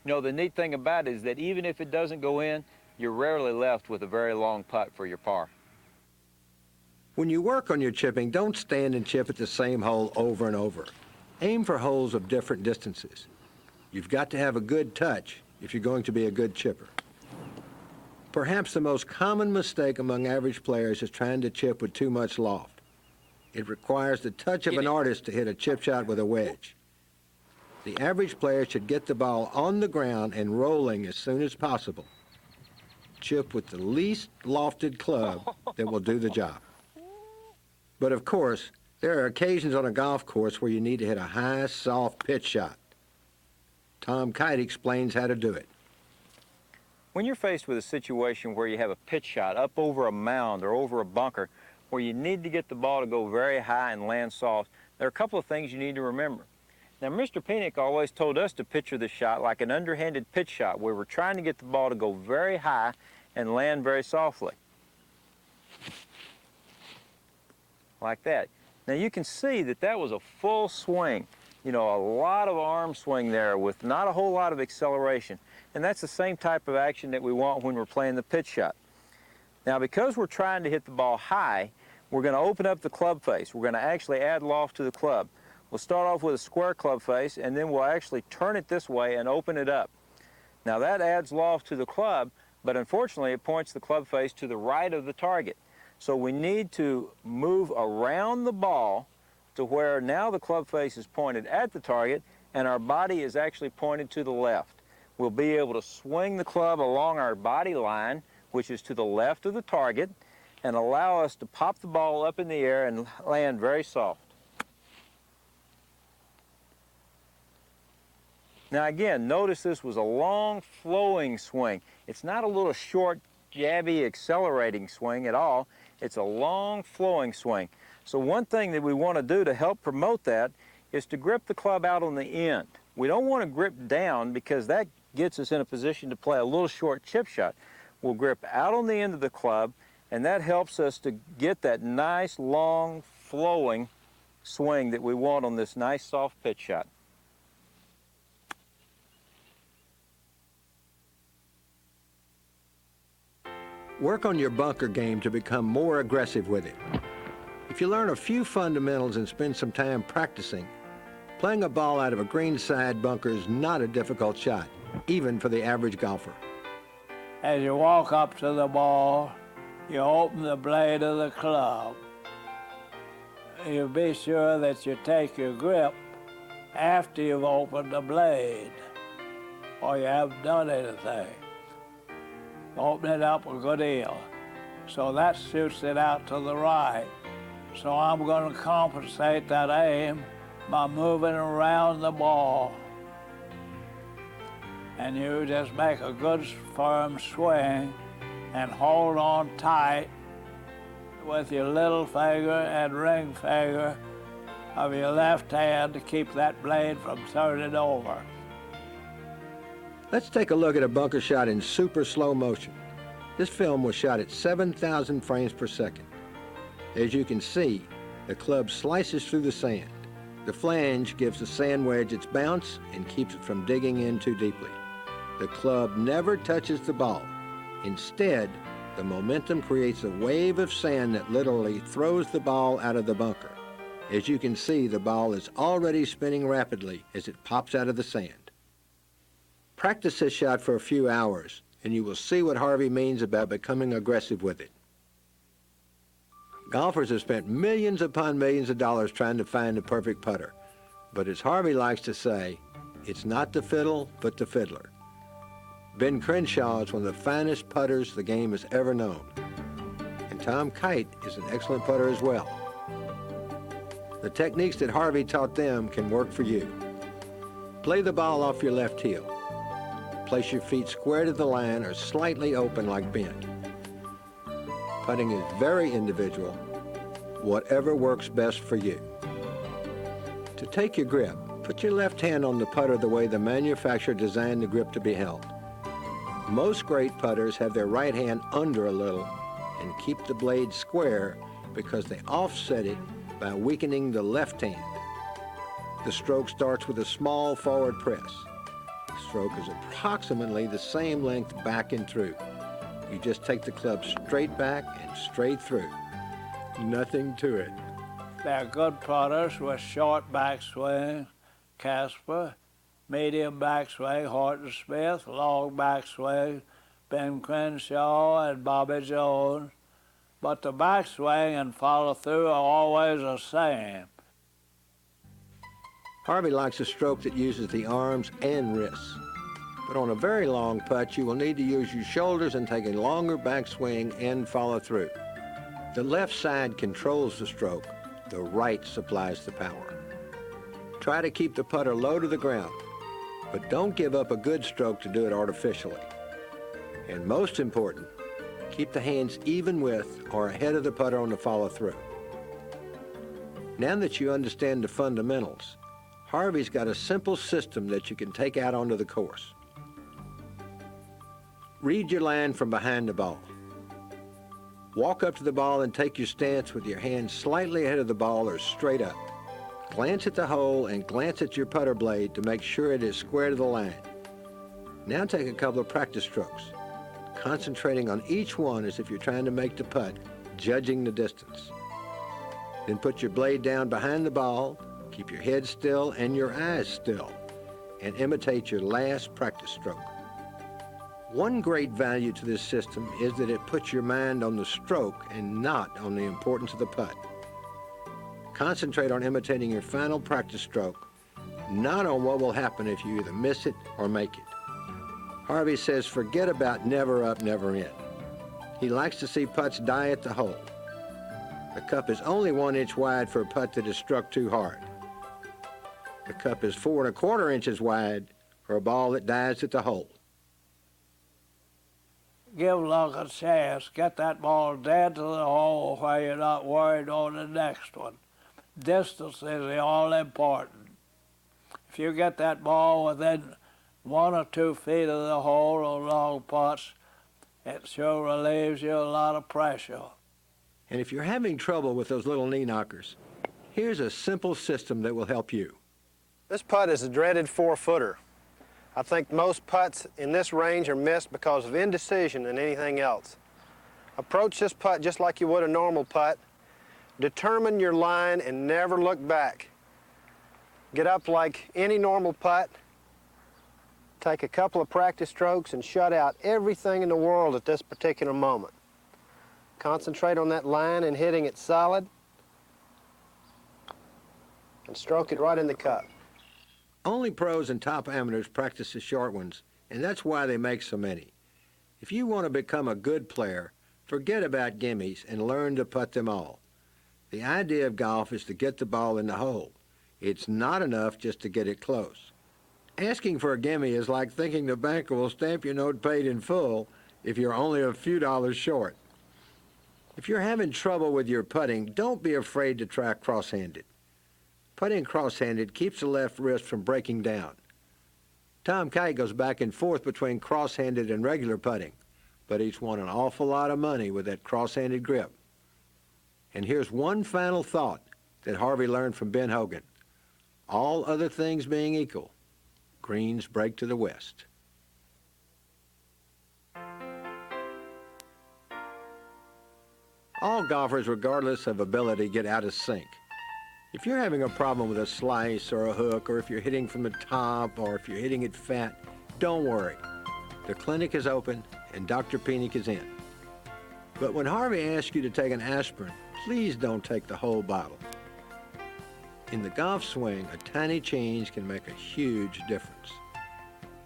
You know, the neat thing about it is that even if it doesn't go in, you're rarely left with a very long putt for your par. When you work on your chipping, don't stand and chip at the same hole over and over. Aim for holes of different distances. You've got to have a good touch if you're going to be a good chipper. Perhaps the most common mistake among average players is trying to chip with too much loft. It requires the touch of an artist to hit a chip shot with a wedge. The average player should get the ball on the ground and rolling as soon as possible. Chip with the least lofted club that will do the job. But of course, there are occasions on a golf course where you need to hit a high, soft pitch shot. Tom Kite explains how to do it. When you're faced with a situation where you have a pitch shot up over a mound or over a bunker where you need to get the ball to go very high and land soft, there are a couple of things you need to remember. Now, Mr. Penick always told us to picture the shot like an underhanded pitch shot where we're trying to get the ball to go very high and land very softly. Like that. Now you can see that that was a full swing. You know, a lot of arm swing there with not a whole lot of acceleration. And that's the same type of action that we want when we're playing the pitch shot. Now, because we're trying to hit the ball high, we're going to open up the club face. We're going to actually add loft to the club. We'll start off with a square club face, and then we'll actually turn it this way and open it up. Now that adds loft to the club, but unfortunately it points the club face to the right of the target. So we need to move around the ball to where now the club face is pointed at the target and our body is actually pointed to the left. We'll be able to swing the club along our body line, which is to the left of the target, and allow us to pop the ball up in the air and land very soft. Now again, notice this was a long flowing swing. It's not a little short, jabby, accelerating swing at all. It's a long flowing swing. So one thing that we want to do to help promote that is to grip the club out on the end. We don't want to grip down because that gets us in a position to play a little short chip shot. We'll grip out on the end of the club, and that helps us to get that nice, long, flowing swing that we want on this nice, soft pitch shot. Work on your bunker game to become more aggressive with it. If you learn a few fundamentals and spend some time practicing, playing a ball out of a greenside bunker is not a difficult shot, even for the average golfer. As you walk up to the ball, you open the blade of the club. You be sure that you take your grip after you've opened the blade, or you haven't done anything. Open it up a good deal. So that shoots it out to the right. So I'm going to compensate that aim by moving around the ball. And you just make a good firm swing and hold on tight with your little finger and ring finger of your left hand to keep that blade from turning over. Let's take a look at a bunker shot in super slow motion. This film was shot at 7,000 frames per second. As you can see, the club slices through the sand. The flange gives the sand wedge its bounce and keeps it from digging in too deeply. The club never touches the ball. Instead, the momentum creates a wave of sand that literally throws the ball out of the bunker. As you can see, the ball is already spinning rapidly as it pops out of the sand. Practice this shot for a few hours, and you will see what Harvey means about becoming aggressive with it. Golfers have spent millions upon millions of dollars trying to find the perfect putter. But as Harvey likes to say, it's not the fiddle, but the fiddler. Ben Crenshaw is one of the finest putters the game has ever known. And Tom Kite is an excellent putter as well. The techniques that Harvey taught them can work for you. Play the ball off your left heel. Place your feet square to the line or slightly open like Ben. Putting is very individual, whatever works best for you. To take your grip, put your left hand on the putter the way the manufacturer designed the grip to be held. Most great putters have their right hand under a little and keep the blade square because they offset it by weakening the left hand. The stroke starts with a small forward press. The stroke is approximately the same length back and through. You just take the club straight back and straight through. Nothing to it. They're good putters with short backswing, Casper, medium backswing, Horton Smith, long backswing, Ben Crenshaw and Bobby Jones. But the backswing and follow-through are always the same. Harvey likes a stroke that uses the arms and wrists. But on a very long putt, you will need to use your shoulders and take a longer backswing and follow through. The left side controls the stroke. The right supplies the power. Try to keep the putter low to the ground, but don't give up a good stroke to do it artificially. And most important, keep the hands even with or ahead of the putter on the follow-through. Now that you understand the fundamentals, Harvey's got a simple system that you can take out onto the course. Read your line from behind the ball. Walk up to the ball and take your stance with your hands slightly ahead of the ball or straight up. Glance at the hole and glance at your putter blade to make sure it is square to the line. Now take a couple of practice strokes, concentrating on each one as if you're trying to make the putt, judging the distance. Then put your blade down behind the ball, keep your head still and your eyes still, and imitate your last practice stroke. One great value to this system is that it puts your mind on the stroke and not on the importance of the putt. Concentrate on imitating your final practice stroke, not on what will happen if you either miss it or make it. Harvey says forget about never up, never in. He likes to see putts die at the hole. The cup is only 1 inch wide for a putt that is struck too hard. The cup is 4 1/4 inches wide for a ball that dies at the hole. Give luck a chance. Get that ball dead to the hole where you're not worried on the next one. Distance is the all important. If you get that ball within 1 or 2 feet of the hole on long putts, it sure relieves you a lot of pressure. And if you're having trouble with those little knee knockers, here's a simple system that will help you. This putt is a dreaded 4-footer. I think most putts in this range are missed because of indecision and anything else. Approach this putt just like you would a normal putt. Determine your line and never look back. Get up like any normal putt. Take a couple of practice strokes and shut out everything in the world at this particular moment. Concentrate on that line and hitting it solid, and stroke it right in the cup. Only pros and top amateurs practice the short ones, and that's why they make so many. If you want to become a good player, forget about gimmies and learn to putt them all. The idea of golf is to get the ball in the hole. It's not enough just to get it close. Asking for a gimme is like thinking the banker will stamp your note paid in full if you're only a few dollars short. If you're having trouble with your putting, don't be afraid to try cross-handed. Putting cross-handed keeps the left wrist from breaking down. Tom Kite goes back and forth between cross-handed and regular putting, but he's won an awful lot of money with that cross-handed grip. And here's one final thought that Harvey learned from Ben Hogan. All other things being equal, greens break to the west. All golfers, regardless of ability, get out of sync. If you're having a problem with a slice or a hook, or if you're hitting from the top, or if you're hitting it fat, don't worry. The clinic is open and Dr. Penick is in. But when Harvey asks you to take an aspirin, please don't take the whole bottle. In the golf swing, a tiny change can make a huge difference.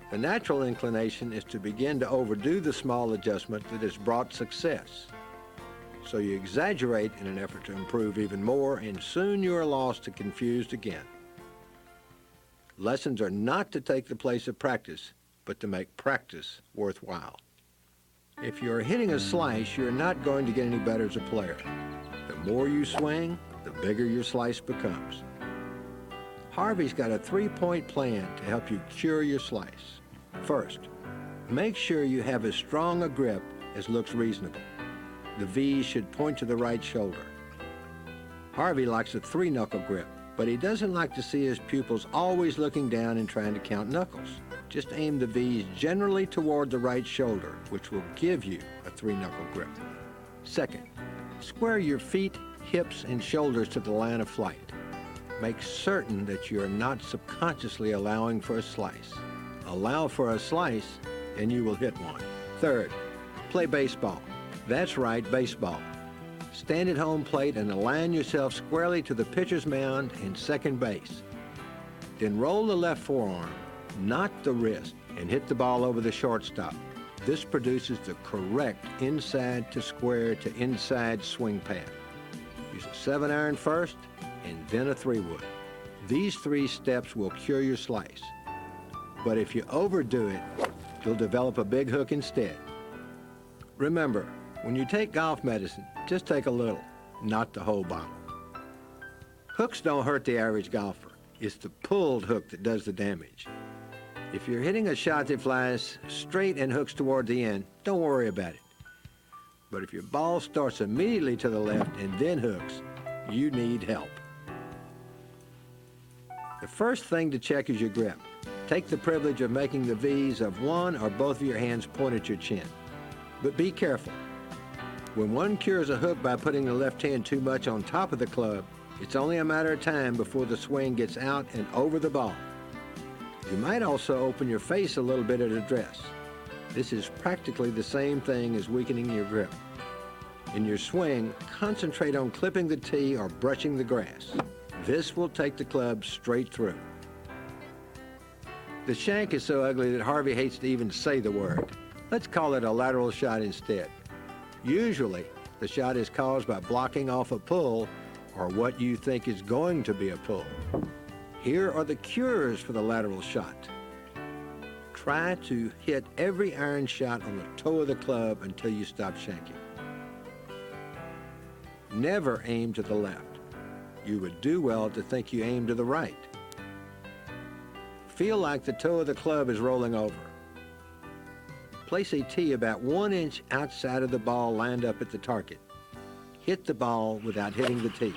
The natural inclination is to begin to overdo the small adjustment that has brought success. So you exaggerate in an effort to improve even more, and soon you are lost and confused again. Lessons are not to take the place of practice, but to make practice worthwhile. If you're hitting a slice, you're not going to get any better as a player. The more you swing, the bigger your slice becomes. Harvey's got a 3-point plan to help you cure your slice. First, Make sure you have as strong a grip as looks reasonable. The V should point to the right shoulder. Harvey likes a 3-knuckle grip, but he doesn't like to see his pupils always looking down and trying to count knuckles. Just aim the V's generally toward the right shoulder, which will give you a 3-knuckle grip. Second, square your feet, hips, and shoulders to the line of flight. Make certain that you are not subconsciously allowing for a slice. Allow for a slice, and you will hit one. Third, play baseball. That's right, baseball. Stand at home plate and align yourself squarely to the pitcher's mound and second base. Then roll the left forearm, not the wrist, and hit the ball over the shortstop. This produces the correct inside to square to inside swing path. Use a 7-iron first and then a 3-wood. These 3 steps will cure your slice. But if you overdo it, you'll develop a big hook instead. Remember, when you take golf medicine, just take a little, not the whole bottle. Hooks don't hurt the average golfer. It's the pulled hook that does the damage. If you're hitting a shot that flies straight and hooks toward the end, don't worry about it. But if your ball starts immediately to the left and then hooks, you need help. The first thing to check is your grip. Take the privilege of making the V's of one or both of your hands point at your chin. But be careful. When one cures a hook by putting the left hand too much on top of the club, it's only a matter of time before the swing gets out and over the ball. You might also open your face a little bit at address. This is practically the same thing as weakening your grip. In your swing, concentrate on clipping the tee or brushing the grass. This will take the club straight through. The shank is so ugly that Harvey hates to even say the word. Let's call it a lateral shot instead. Usually, the shot is caused by blocking off a pull or what you think is going to be a pull. Here are the cures for the lateral shot. Try to hit every iron shot on the toe of the club until you stop shanking. Never aim to the left. You would do well to think you aim to the right. Feel like the toe of the club is rolling over. Place a tee about 1 inch outside of the ball lined up at the target. Hit the ball without hitting the tee.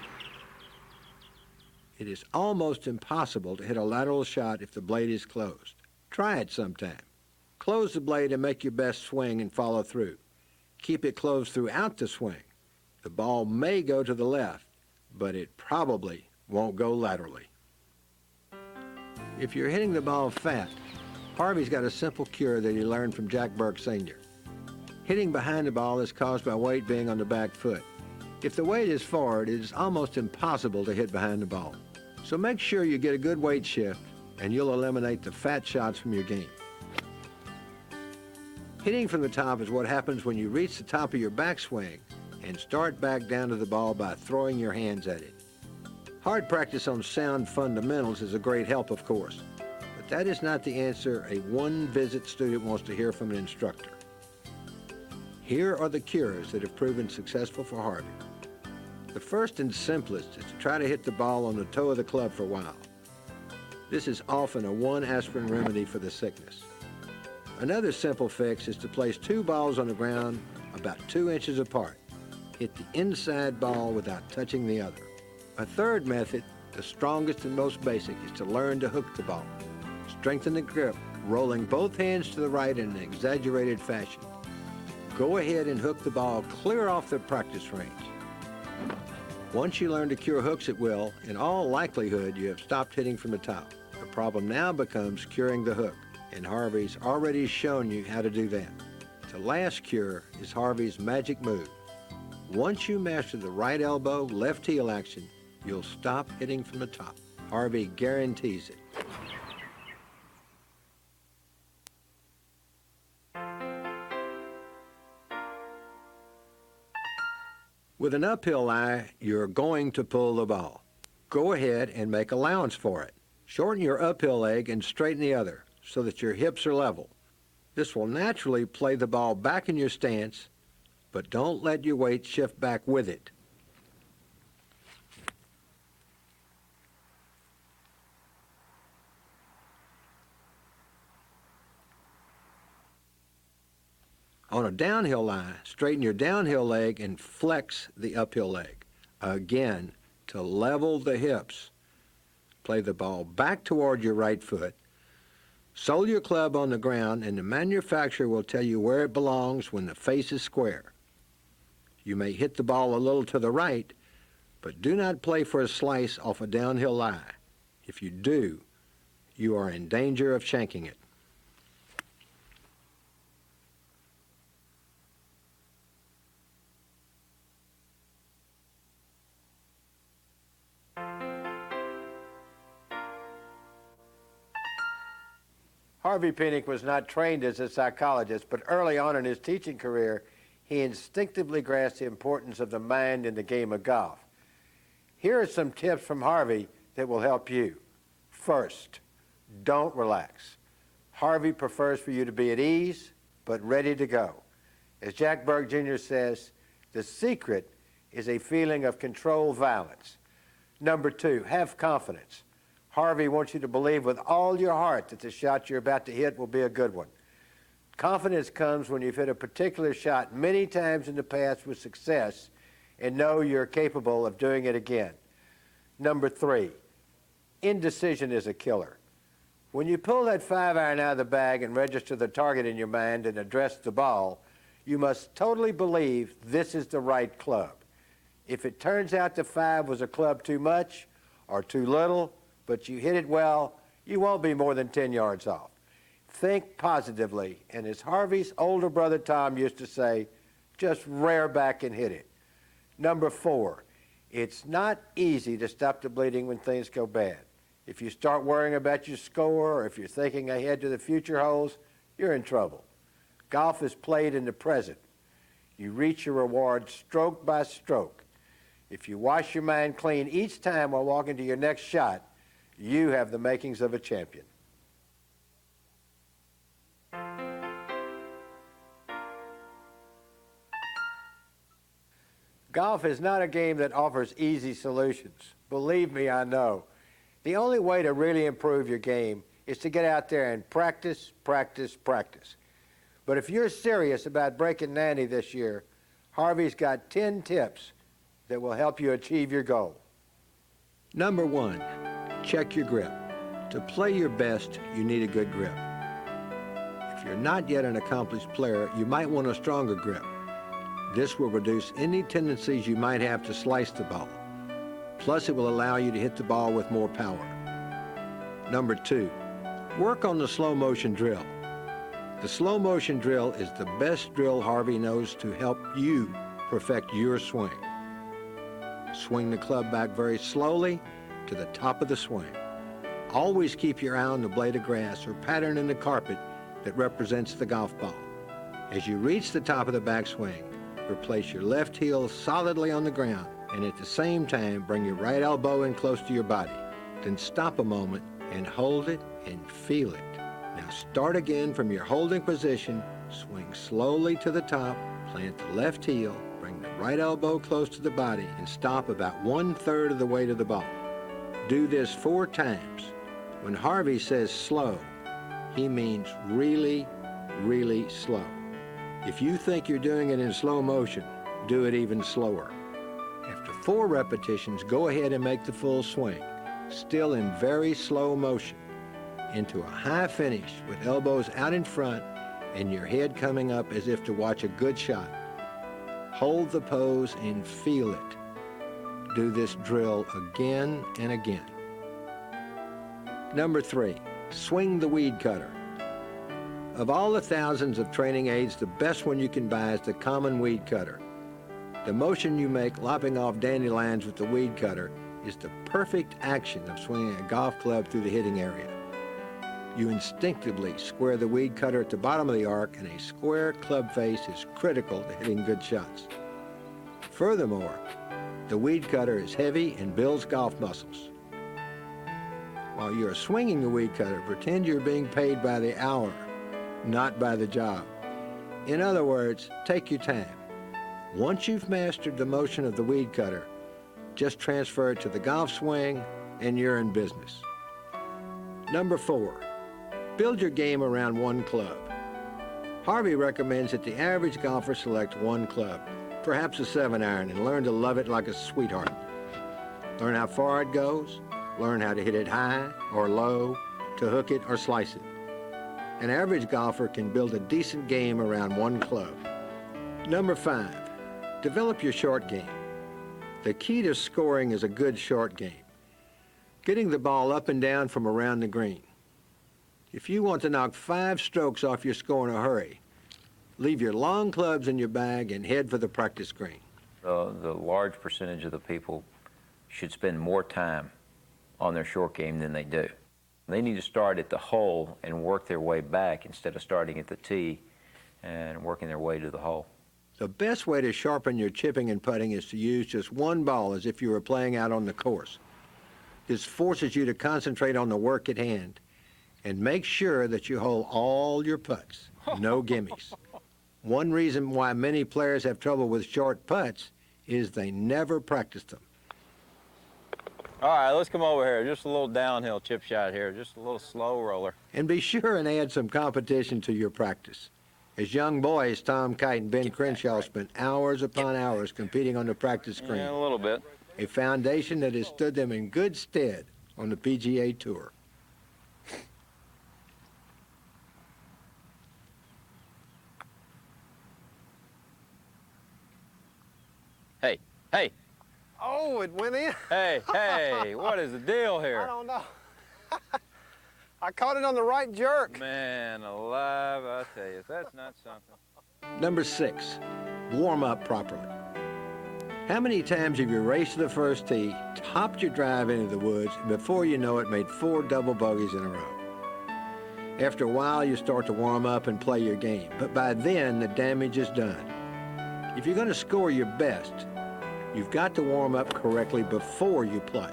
It is almost impossible to hit a lateral shot if the blade is closed. Try it sometime. Close the blade and make your best swing and follow through. Keep it closed throughout the swing. The ball may go to the left, but it probably won't go laterally. If you're hitting the ball fat, Harvey's got a simple cure that he learned from Jack Burke Sr. Hitting behind the ball is caused by weight being on the back foot. If the weight is forward, it is almost impossible to hit behind the ball. So make sure you get a good weight shift, and you'll eliminate the fat shots from your game. Hitting from the top is what happens when you reach the top of your backswing and start back down to the ball by throwing your hands at it. Hard practice on sound fundamentals is a great help, of course, but that is not the answer a one-visit student wants to hear from an instructor. Here are the cures that have proven successful for Harvey. The first and simplest is to try to hit the ball on the toe of the club for a while. This is often a 1 aspirin remedy for the sickness. Another simple fix is to place 2 balls on the ground about 2 inches apart. Hit the inside ball without touching the other. A third method, the strongest and most basic, is to learn to hook the ball. Strengthen the grip, rolling both hands to the right in an exaggerated fashion. Go ahead and hook the ball clear off the practice range. Once you learn to cure hooks at will, in all likelihood, you have stopped hitting from the top. The problem now becomes curing the hook, and Harvey's already shown you how to do that. The last cure is Harvey's magic move. Once you master the right elbow, left heel action, you'll stop hitting from the top. Harvey guarantees it. With an uphill lie, you're going to pull the ball. Go ahead and make allowance for it. Shorten your uphill leg and straighten the other so that your hips are level. This will naturally play the ball back in your stance, but don't let your weight shift back with it. On a downhill lie, straighten your downhill leg and flex the uphill leg. Again, to level the hips. Play the ball back toward your right foot. Sole your club on the ground, and the manufacturer will tell you where it belongs when the face is square. You may hit the ball a little to the right, but do not play for a slice off a downhill lie. If you do, you are in danger of shanking it. Harvey Penick was not trained as a psychologist, but early on in his teaching career, he instinctively grasped the importance of the mind in the game of golf. Here are some tips from Harvey that will help you. First, don't relax. Harvey prefers for you to be at ease, but ready to go. As Jack Berg Jr. says, the secret is a feeling of controlled violence. Number two, have confidence. Harvey wants you to believe with all your heart that the shot you're about to hit will be a good one. Confidence comes when you've hit a particular shot many times in the past with success and know you're capable of doing it again. Number three, indecision is a killer. When you pull that 5-iron out of the bag and register the target in your mind and address the ball, you must totally believe this is the right club. If it turns out the 5 was a club too much or too little, but you hit it well, you won't be more than 10 yards off. Think positively, and as Harvey's older brother Tom used to say, just rear back and hit it. Number four, it's not easy to stop the bleeding when things go bad. If you start worrying about your score, or if you're thinking ahead to the future holes, you're in trouble. Golf is played in the present. You reach your reward stroke by stroke. If you wash your mind clean each time while walking to your next shot, you have the makings of a champion. Golf is not a game that offers easy solutions. Believe me, I know. The only way to really improve your game is to get out there and practice, practice, practice. But if you're serious about breaking 90 this year, Harvey's got 10 tips that will help you achieve your goal. Number one, check your grip. To play your best, you need a good grip. If you're not yet an accomplished player, you might want a stronger grip. This will reduce any tendencies you might have to slice the ball. Plus, it will allow you to hit the ball with more power. Number two, work on the slow motion drill. The slow motion drill is the best drill Harvey knows to help you perfect your swing. Swing the club back very slowly to the top of the swing. Always keep your eye on the blade of grass or pattern in the carpet that represents the golf ball. As you reach the top of the backswing, replace your left heel solidly on the ground and at the same time bring your right elbow in close to your body. Then stop a moment and hold it and feel it. Now start again from your holding position, swing slowly to the top, plant the left heel, bring the right elbow close to the body and stop about 1/3 of the way to the ball. Do this 4 times. When Harvey says slow, he means really, really slow. If you think you're doing it in slow motion, do it even slower. After 4 repetitions, go ahead and make the full swing, still in very slow motion, into a high finish with elbows out in front and your head coming up as if to watch a good shot. Hold the pose and feel it. Do this drill again and again. Number 3, swing the weed cutter. Of all the thousands of training aids, the best one you can buy is the common weed cutter. The motion you make lopping off dandelions with the weed cutter is the perfect action of swinging a golf club through the hitting area. You instinctively square the weed cutter at the bottom of the arc, and a square club face is critical to hitting good shots. Furthermore, the weed cutter is heavy and builds golf muscles. While you're swinging the weed cutter, pretend you're being paid by the hour, not by the job. In other words, take your time. Once you've mastered the motion of the weed cutter, just transfer it to the golf swing and you're in business. Number 4, build your game around one club. Harvey recommends that the average golfer select one club, perhaps a 7-iron, and learn to love it like a sweetheart. Learn how far it goes, learn how to hit it high or low, to hook it or slice it. An average golfer can build a decent game around one club. Number 5, develop your short game. The key to scoring is a good short game. Getting the ball up and down from around the green. If you want to knock 5 strokes off your score in a hurry, leave your long clubs in your bag and head for the practice green. The large percentage of the people should spend more time on their short game than they do. They need to start at the hole and work their way back instead of starting at the tee and working their way to the hole. The best way to sharpen your chipping and putting is to use just one ball as if you were playing out on the course. This forces you to concentrate on the work at hand and make sure that you hold all your putts, no gimmies. One reason why many players have trouble with short putts is they never practice them. All right, let's come over here. Just a little downhill chip shot here, just a little slow roller. And be sure and add some competition to your practice. As young boys, Tom Kite and Ben Crenshaw spent hours upon hours competing on the practice green. Yeah, a little bit. A foundation that has stood them in good stead on the PGA Tour. Hey, hey, Oh, it went in. hey, hey, what is the deal I here? don't know. I caught it on the right jerk. Man alive, I tell you, that's not something. Number 6, warm up properly. How many times have you raced to the first tee, topped your drive into the woods, and before you know it, made 4 double bogeys in a row? After a while, you start to warm up and play your game, but by then, the damage is done. If you're going to score your best, you've got to warm up correctly before you play.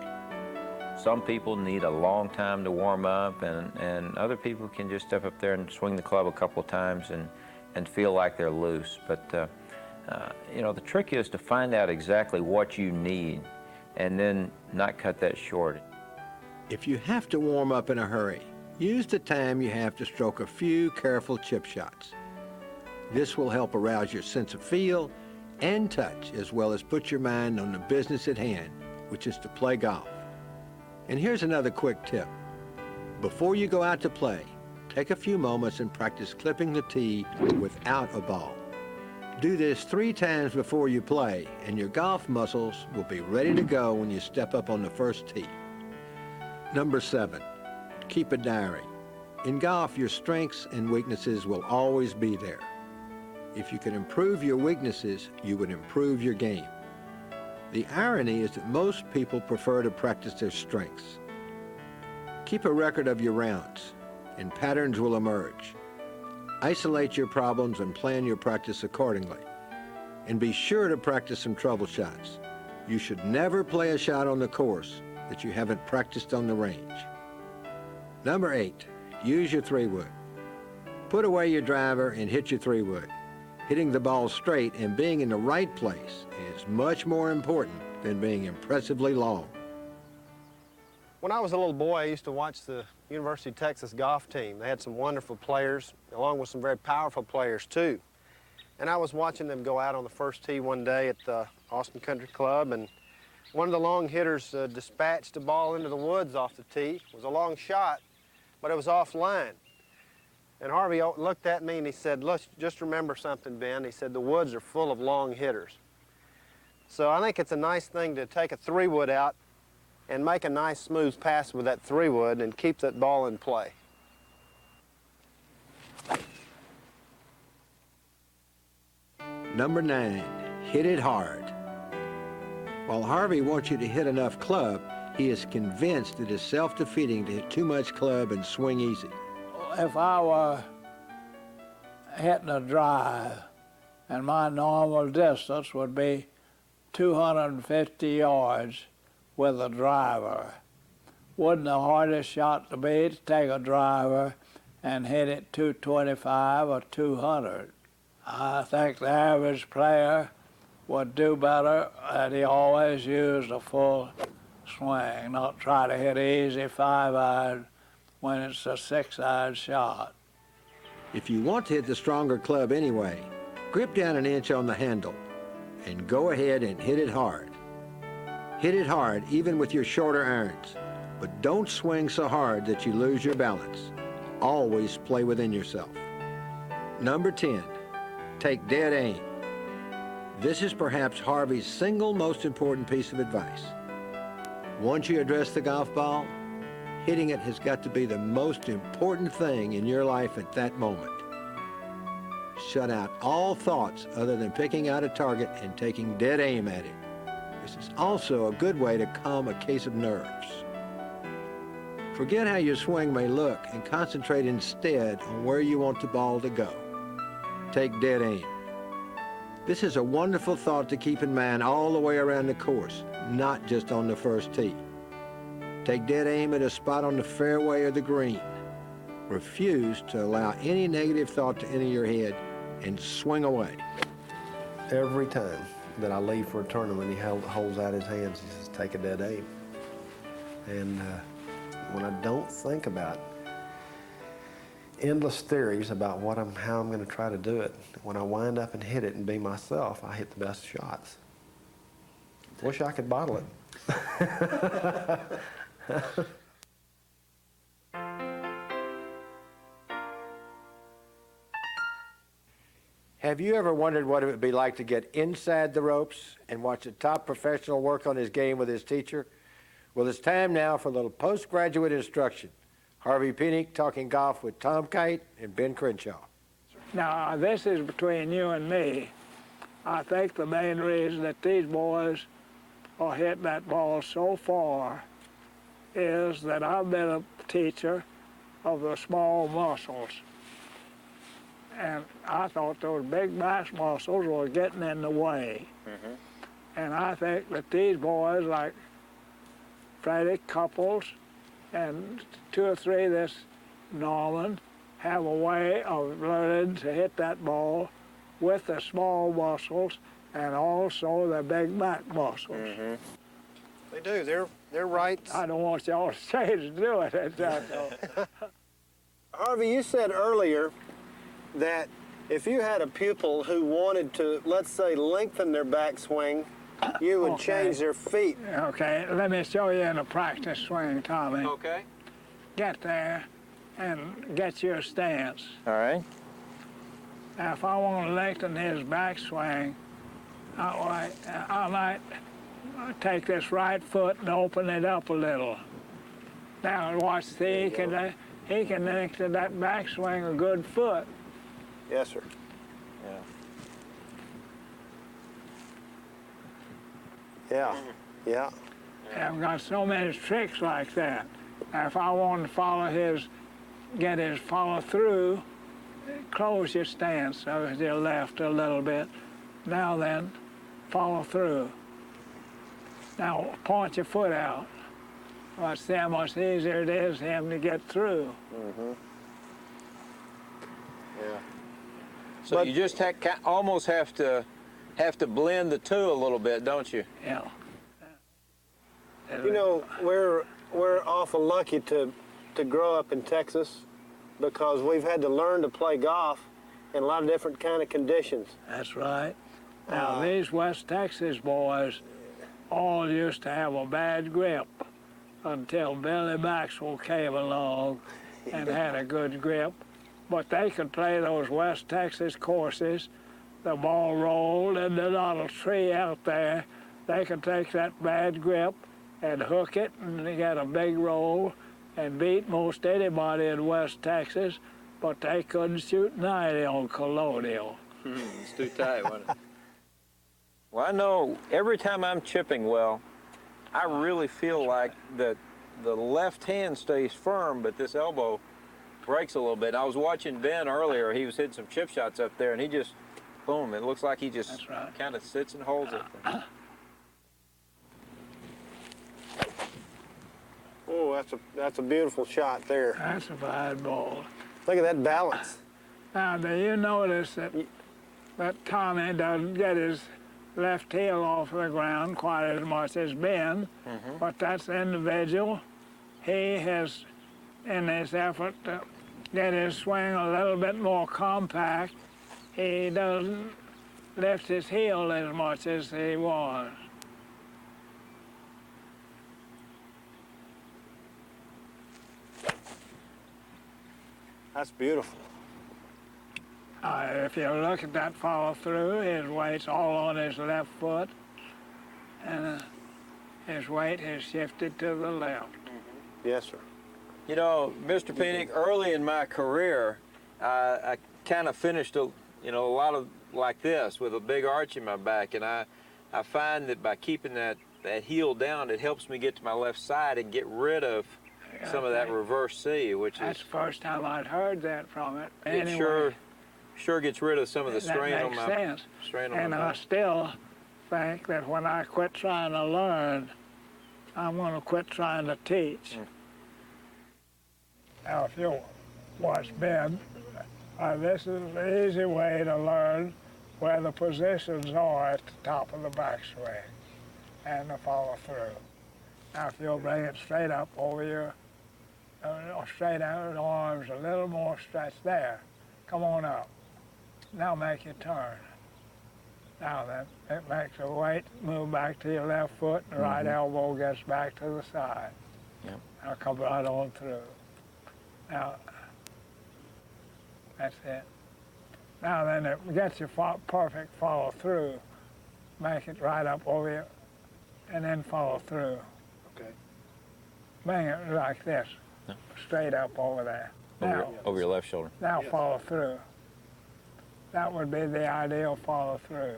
Some people need a long time to warm up, and other people can just step up there and swing the club a couple of times and feel like they're loose. But you know, the trick is to find out exactly what you need and then not cut that short. If you have to warm up in a hurry, use the time you have to stroke a few careful chip shots. This will help arouse your sense of feel and touch, as well as put your mind on the business at hand, which is to play golf. And here's another quick tip. Before you go out to play, take a few moments and practice clipping the tee without a ball. Do this 3 times before you play, and your golf muscles will be ready to go when you step up on the first tee. Number 7, keep a diary. In golf, your strengths and weaknesses will always be there. If you can improve your weaknesses, you would improve your game. The irony is that most people prefer to practice their strengths. Keep a record of your rounds, and patterns will emerge. Isolate your problems and plan your practice accordingly. And be sure to practice some trouble shots. You should never play a shot on the course that you haven't practiced on the range. Number 8, use your 3-wood. Put away your driver and hit your 3-wood. Hitting the ball straight and being in the right place is much more important than being impressively long. When I was a little boy, I used to watch the University of Texas golf team. They had some wonderful players, along with some very powerful players, too. And I was watching them go out on the first tee one day at the Austin Country Club, and one of the long hitters dispatched a ball into the woods off the tee. It was a long shot, but it was offline. And Harvey looked at me and he said, "Look, just remember something, Ben." He said, "The woods are full of long hitters." So I think it's a nice thing to take a 3-wood out and make a nice smooth pass with that 3-wood and keep that ball in play. Number 9, hit it hard. While Harvey wants you to hit enough club, he is convinced it is self-defeating to hit too much club and swing easy. If I were hitting a drive and my normal distance would be 250 yards with a driver, wouldn't the hardest shot to be to take a driver and hit it 225 or 200? I think the average player would do better and he always used a full swing, not try to hit easy 5-iron when it's a 6-iron shot. If you want to hit the stronger club anyway, grip down an inch on the handle and go ahead and hit it hard. Hit it hard even with your shorter irons, but don't swing so hard that you lose your balance. Always play within yourself. Number 10, take dead aim. This is perhaps Harvey's single most important piece of advice. Once you address the golf ball, hitting it has got to be the most important thing in your life at that moment. Shut out all thoughts other than picking out a target and taking dead aim at it. This is also a good way to calm a case of nerves. Forget how your swing may look and concentrate instead on where you want the ball to go. Take dead aim. This is a wonderful thought to keep in mind all the way around the course, not just on the first tee. Take dead aim at a spot on the fairway or the green. Refuse to allow any negative thought to enter your head and swing away. Every time that I leave for a tournament, he holds out his hands, he says, take a dead aim. And when I don't think about endless theories about how I'm going to try to do it, when I wind up and hit it and be myself, I hit the best shots. Wish I could bottle it. Have you ever wondered what it would be like to get inside the ropes and watch a top professional work on his game with his teacher? Well, it's time now for a little postgraduate instruction. Harvey Penick talking golf with Tom Kite and Ben Crenshaw. Now, this is between you and me. I think the main reason that these boys are hitting that ball so far is that I've been a teacher of the small muscles. And I thought those big back muscles were getting in the way. Mm-hmm. And I think that these boys, like Penick, Couples, and 2 or 3 this Norman, have a way of learning to hit that ball with the small muscles and also the big back muscles. Mm-hmm. They do. They're right. I don't want y'all to say to do it. Harvey, you said earlier that if you had a pupil who wanted to, let's say, lengthen their backswing, you would change their feet. Okay, let me show you in a practice swing, Tommy. Okay. Get there and get your stance. All right. Now, if I want to lengthen his backswing, I might take this right foot and open it up a little. Now, watch, see, he can lengthen that backswing a good foot. Yes, sir. Yeah. Yeah. I've got so many tricks like that. Now, if I want to get his follow through, close your stance so to your left a little bit. Now then, follow through. Now, point your foot out. See how much easier it is for him to get through. Mm-hmm. Yeah. So you just almost have to blend the two a little bit, don't you? Yeah. You know, we're awful lucky to grow up in Texas because we've had to learn to play golf in a lot of different kind of conditions. That's right. Now, these West Texas boys all used to have a bad grip until Billy Maxwell came along and had a good grip. But they could play those West Texas courses. The ball rolled and there's not a tree out there. They could take that bad grip and hook it and get a big roll and beat most anybody in West Texas, but they couldn't shoot 90 on Colonial. It's too tight, wasn't it? Well, I know every time I'm chipping well, I really feel like the left hand stays firm, but this elbow breaks a little bit. I was watching Ben earlier. He was hitting some chip shots up there, and he just, boom, it looks like he just kind of sits and holds it. Oh, that's a beautiful shot there. That's a fine ball. Look at that balance. Now, do you notice that Tommy doesn't get his left heel off the ground quite as much as Ben, but that's individual. He has, in his effort to get his swing a little bit more compact. He doesn't lift his heel as much as he was. That's beautiful. If you look at that follow through, his weight's all on his left foot, and his weight has shifted to the left. Yes, sir. You know, Mr. Penick, early in my career, I kind of finished a lot of like this with a big arch in my back, and I find that by keeping that heel down, it helps me get to my left side and get rid of some of that reverse C, which That's is the first time I'd heard that from it. it sure gets rid of some of the strain on my sense. strain on And my I back. still think that when I quit trying to learn, I'm going to quit trying to teach. Now, if you watch Ben, this is the easy way to learn where the positions are at the top of the backswing and the follow through. Now, if you'll bring it straight up over your straight out arms, a little more stretch there. Come on up. Now make your turn. Now then, it makes the weight move back to your left foot, and the right elbow gets back to the side. Yep. Now come right on through. Now, that's it. Now then, it gets your perfect follow through. Make it right up over you, and then follow through. Okay. Bring it like this, straight up over there. Over your left shoulder. Now follow through. That would be the ideal follow through.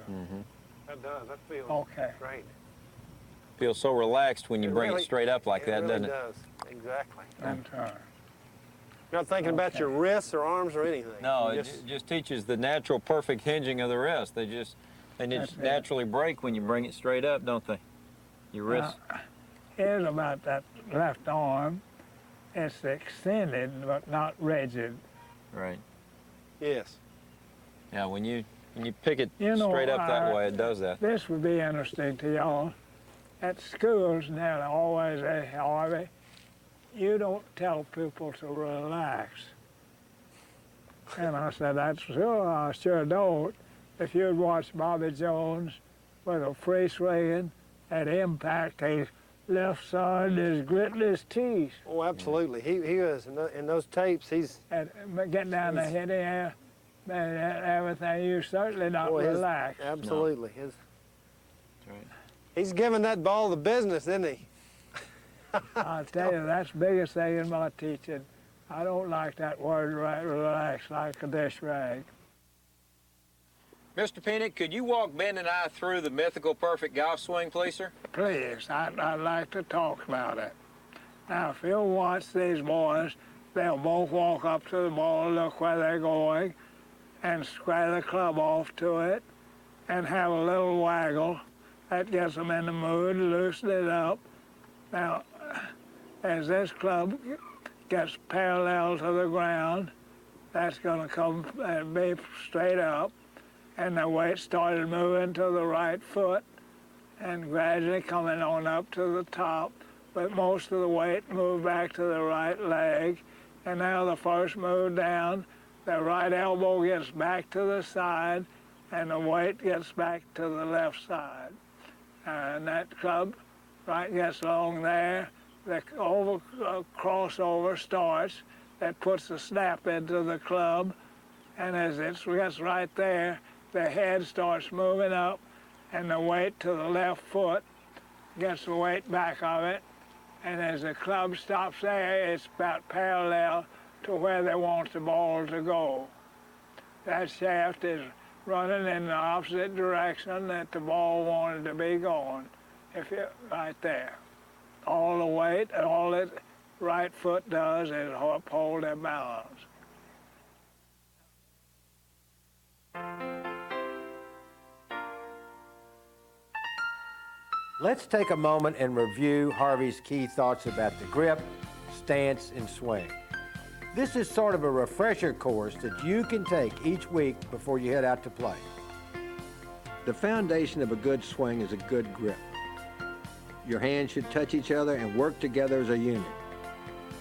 That does. That feels Okay. great. Feels so relaxed when you bring it straight up like that, really doesn't it? does. Exactly. And turn. You're not thinking about your wrists or arms or anything. No, You it just teaches the natural perfect hinging of the wrist. They just That's it. naturally break when you bring it straight up, don't they? Your wrist. Here's about that left arm. It's extended but not rigid. Right. Yes. Yeah, when you pick it You know, straight up that way, it does that. This would be interesting to y'all. At schools, nearly always say, Harvey, you don't tell people to relax. And I said, that's sure, I sure don't. If you'd watch Bobby Jones with a free swinging at impact, his left side is gritting his teeth. Oh, absolutely. He was in those tapes. He's And getting down the head air, and everything, you certainly not relaxed. Absolutely. His, That's right. he's giving that ball the business, isn't he? I'll tell you, that's the biggest thing in my teaching. I don't like that word relax like a dish rag. Mr. Penick, could you walk Ben and I through the mythical perfect golf swing, please, sir? Please, I'd like to talk about it. Now, if you'll watch these boys, they'll both walk up to the ball, look where they're going, and square the club off to it, and have a little waggle. That gets them in the mood, loosen it up. Now, as this club gets parallel to the ground, that's going to come and be straight up, and the weight started moving to the right foot and gradually coming on up to the top, but most of the weight moved back to the right leg, and now the first move down, the right elbow gets back to the side, and the weight gets back to the left side. And that club right gets along there, the crossover starts, that puts the snap into the club, and as it gets right there, the head starts moving up, and the weight to the left foot gets the weight back of it, and as the club stops there, it's about parallel to where they want the ball to go. That shaft is running in the opposite direction that the ball wanted to be going. If you right there, all the weight, all that right foot does is uphold their balance. Let's take a moment and review Harvey's key thoughts about the grip, stance, and swing. This is sort of a refresher course that you can take each week before you head out to play. The foundation of a good swing is a good grip. Your hands should touch each other and work together as a unit.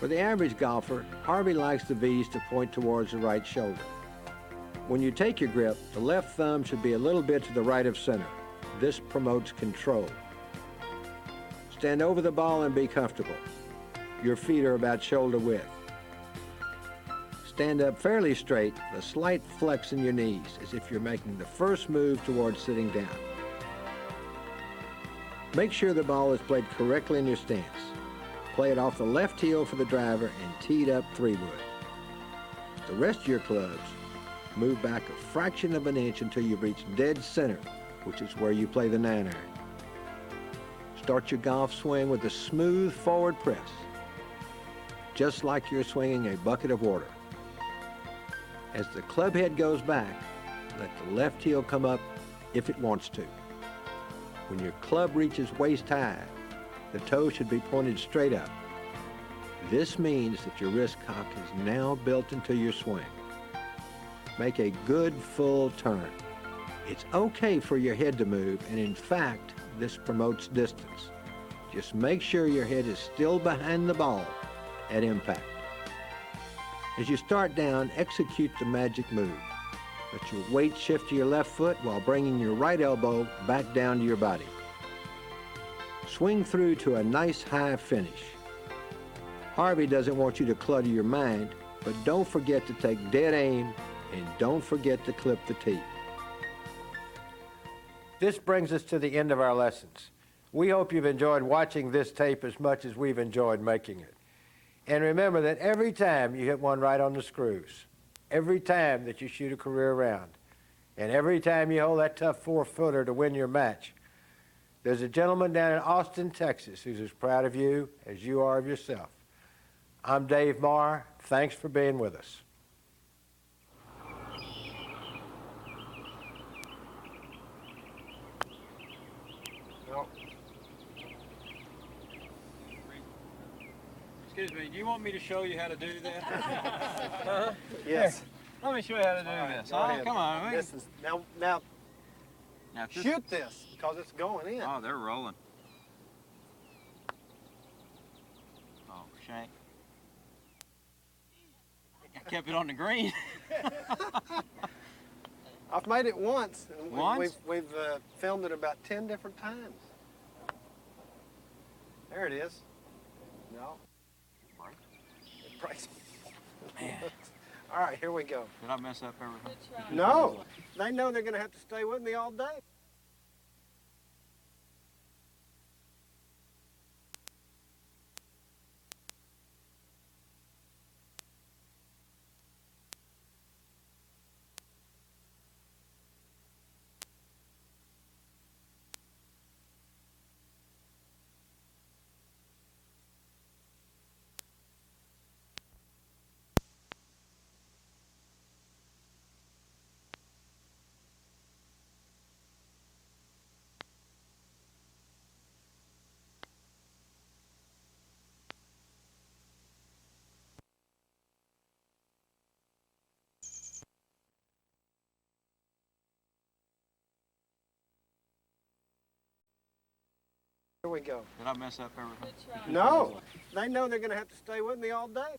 For the average golfer, Harvey likes the V's to point towards the right shoulder. When you take your grip, the left thumb should be a little bit to the right of center. This promotes control. Stand over the ball and be comfortable. Your feet are about shoulder width. Stand up fairly straight, with a slight flex in your knees, as if you're making the first move towards sitting down. Make sure the ball is played correctly in your stance. Play it off the left heel for the driver and teed up 3-wood. The rest of your clubs, move back a fraction of an inch until you reach dead center, which is where you play the 9-iron. Start your golf swing with a smooth forward press, just like you're swinging a bucket of water. As the club head goes back, let the left heel come up if it wants to. When your club reaches waist high, the toe should be pointed straight up. This means that your wrist cock is now built into your swing. Make a good full turn. It's okay for your head to move, and in fact, this promotes distance. Just make sure your head is still behind the ball at impact. As you start down, execute the magic move. Let your weight shift to your left foot while bringing your right elbow back down to your body. Swing through to a nice high finish. Harvey doesn't want you to clutter your mind, but don't forget to take dead aim and don't forget to clip the tee. This brings us to the end of our lessons. We hope you've enjoyed watching this tape as much as we've enjoyed making it. And remember that every time you hit one right on the screws, every time that you shoot a career round, and every time you hold that tough 4-footer to win your match, there's a gentleman down in Austin, Texas, who's as proud of you as you are of yourself. I'm Dave Marr. Thanks for being with us. Excuse me, do you want me to show you how to do that? Yes. Let me show you how to do this. Go Oh, ahead. come on. This is, now Now, shoot this, because it's going in. Oh, they're rolling. Oh, shank. I kept it on the green. I've made it once. And Once? We've filmed it about 10 different times. There it is. No. It breaks. Man. All right, here we go. Did I mess up everything? No, they know they're going to have to stay with me all day. Here we go. Did I mess up everything? No, they know they're going to have to stay with me all day.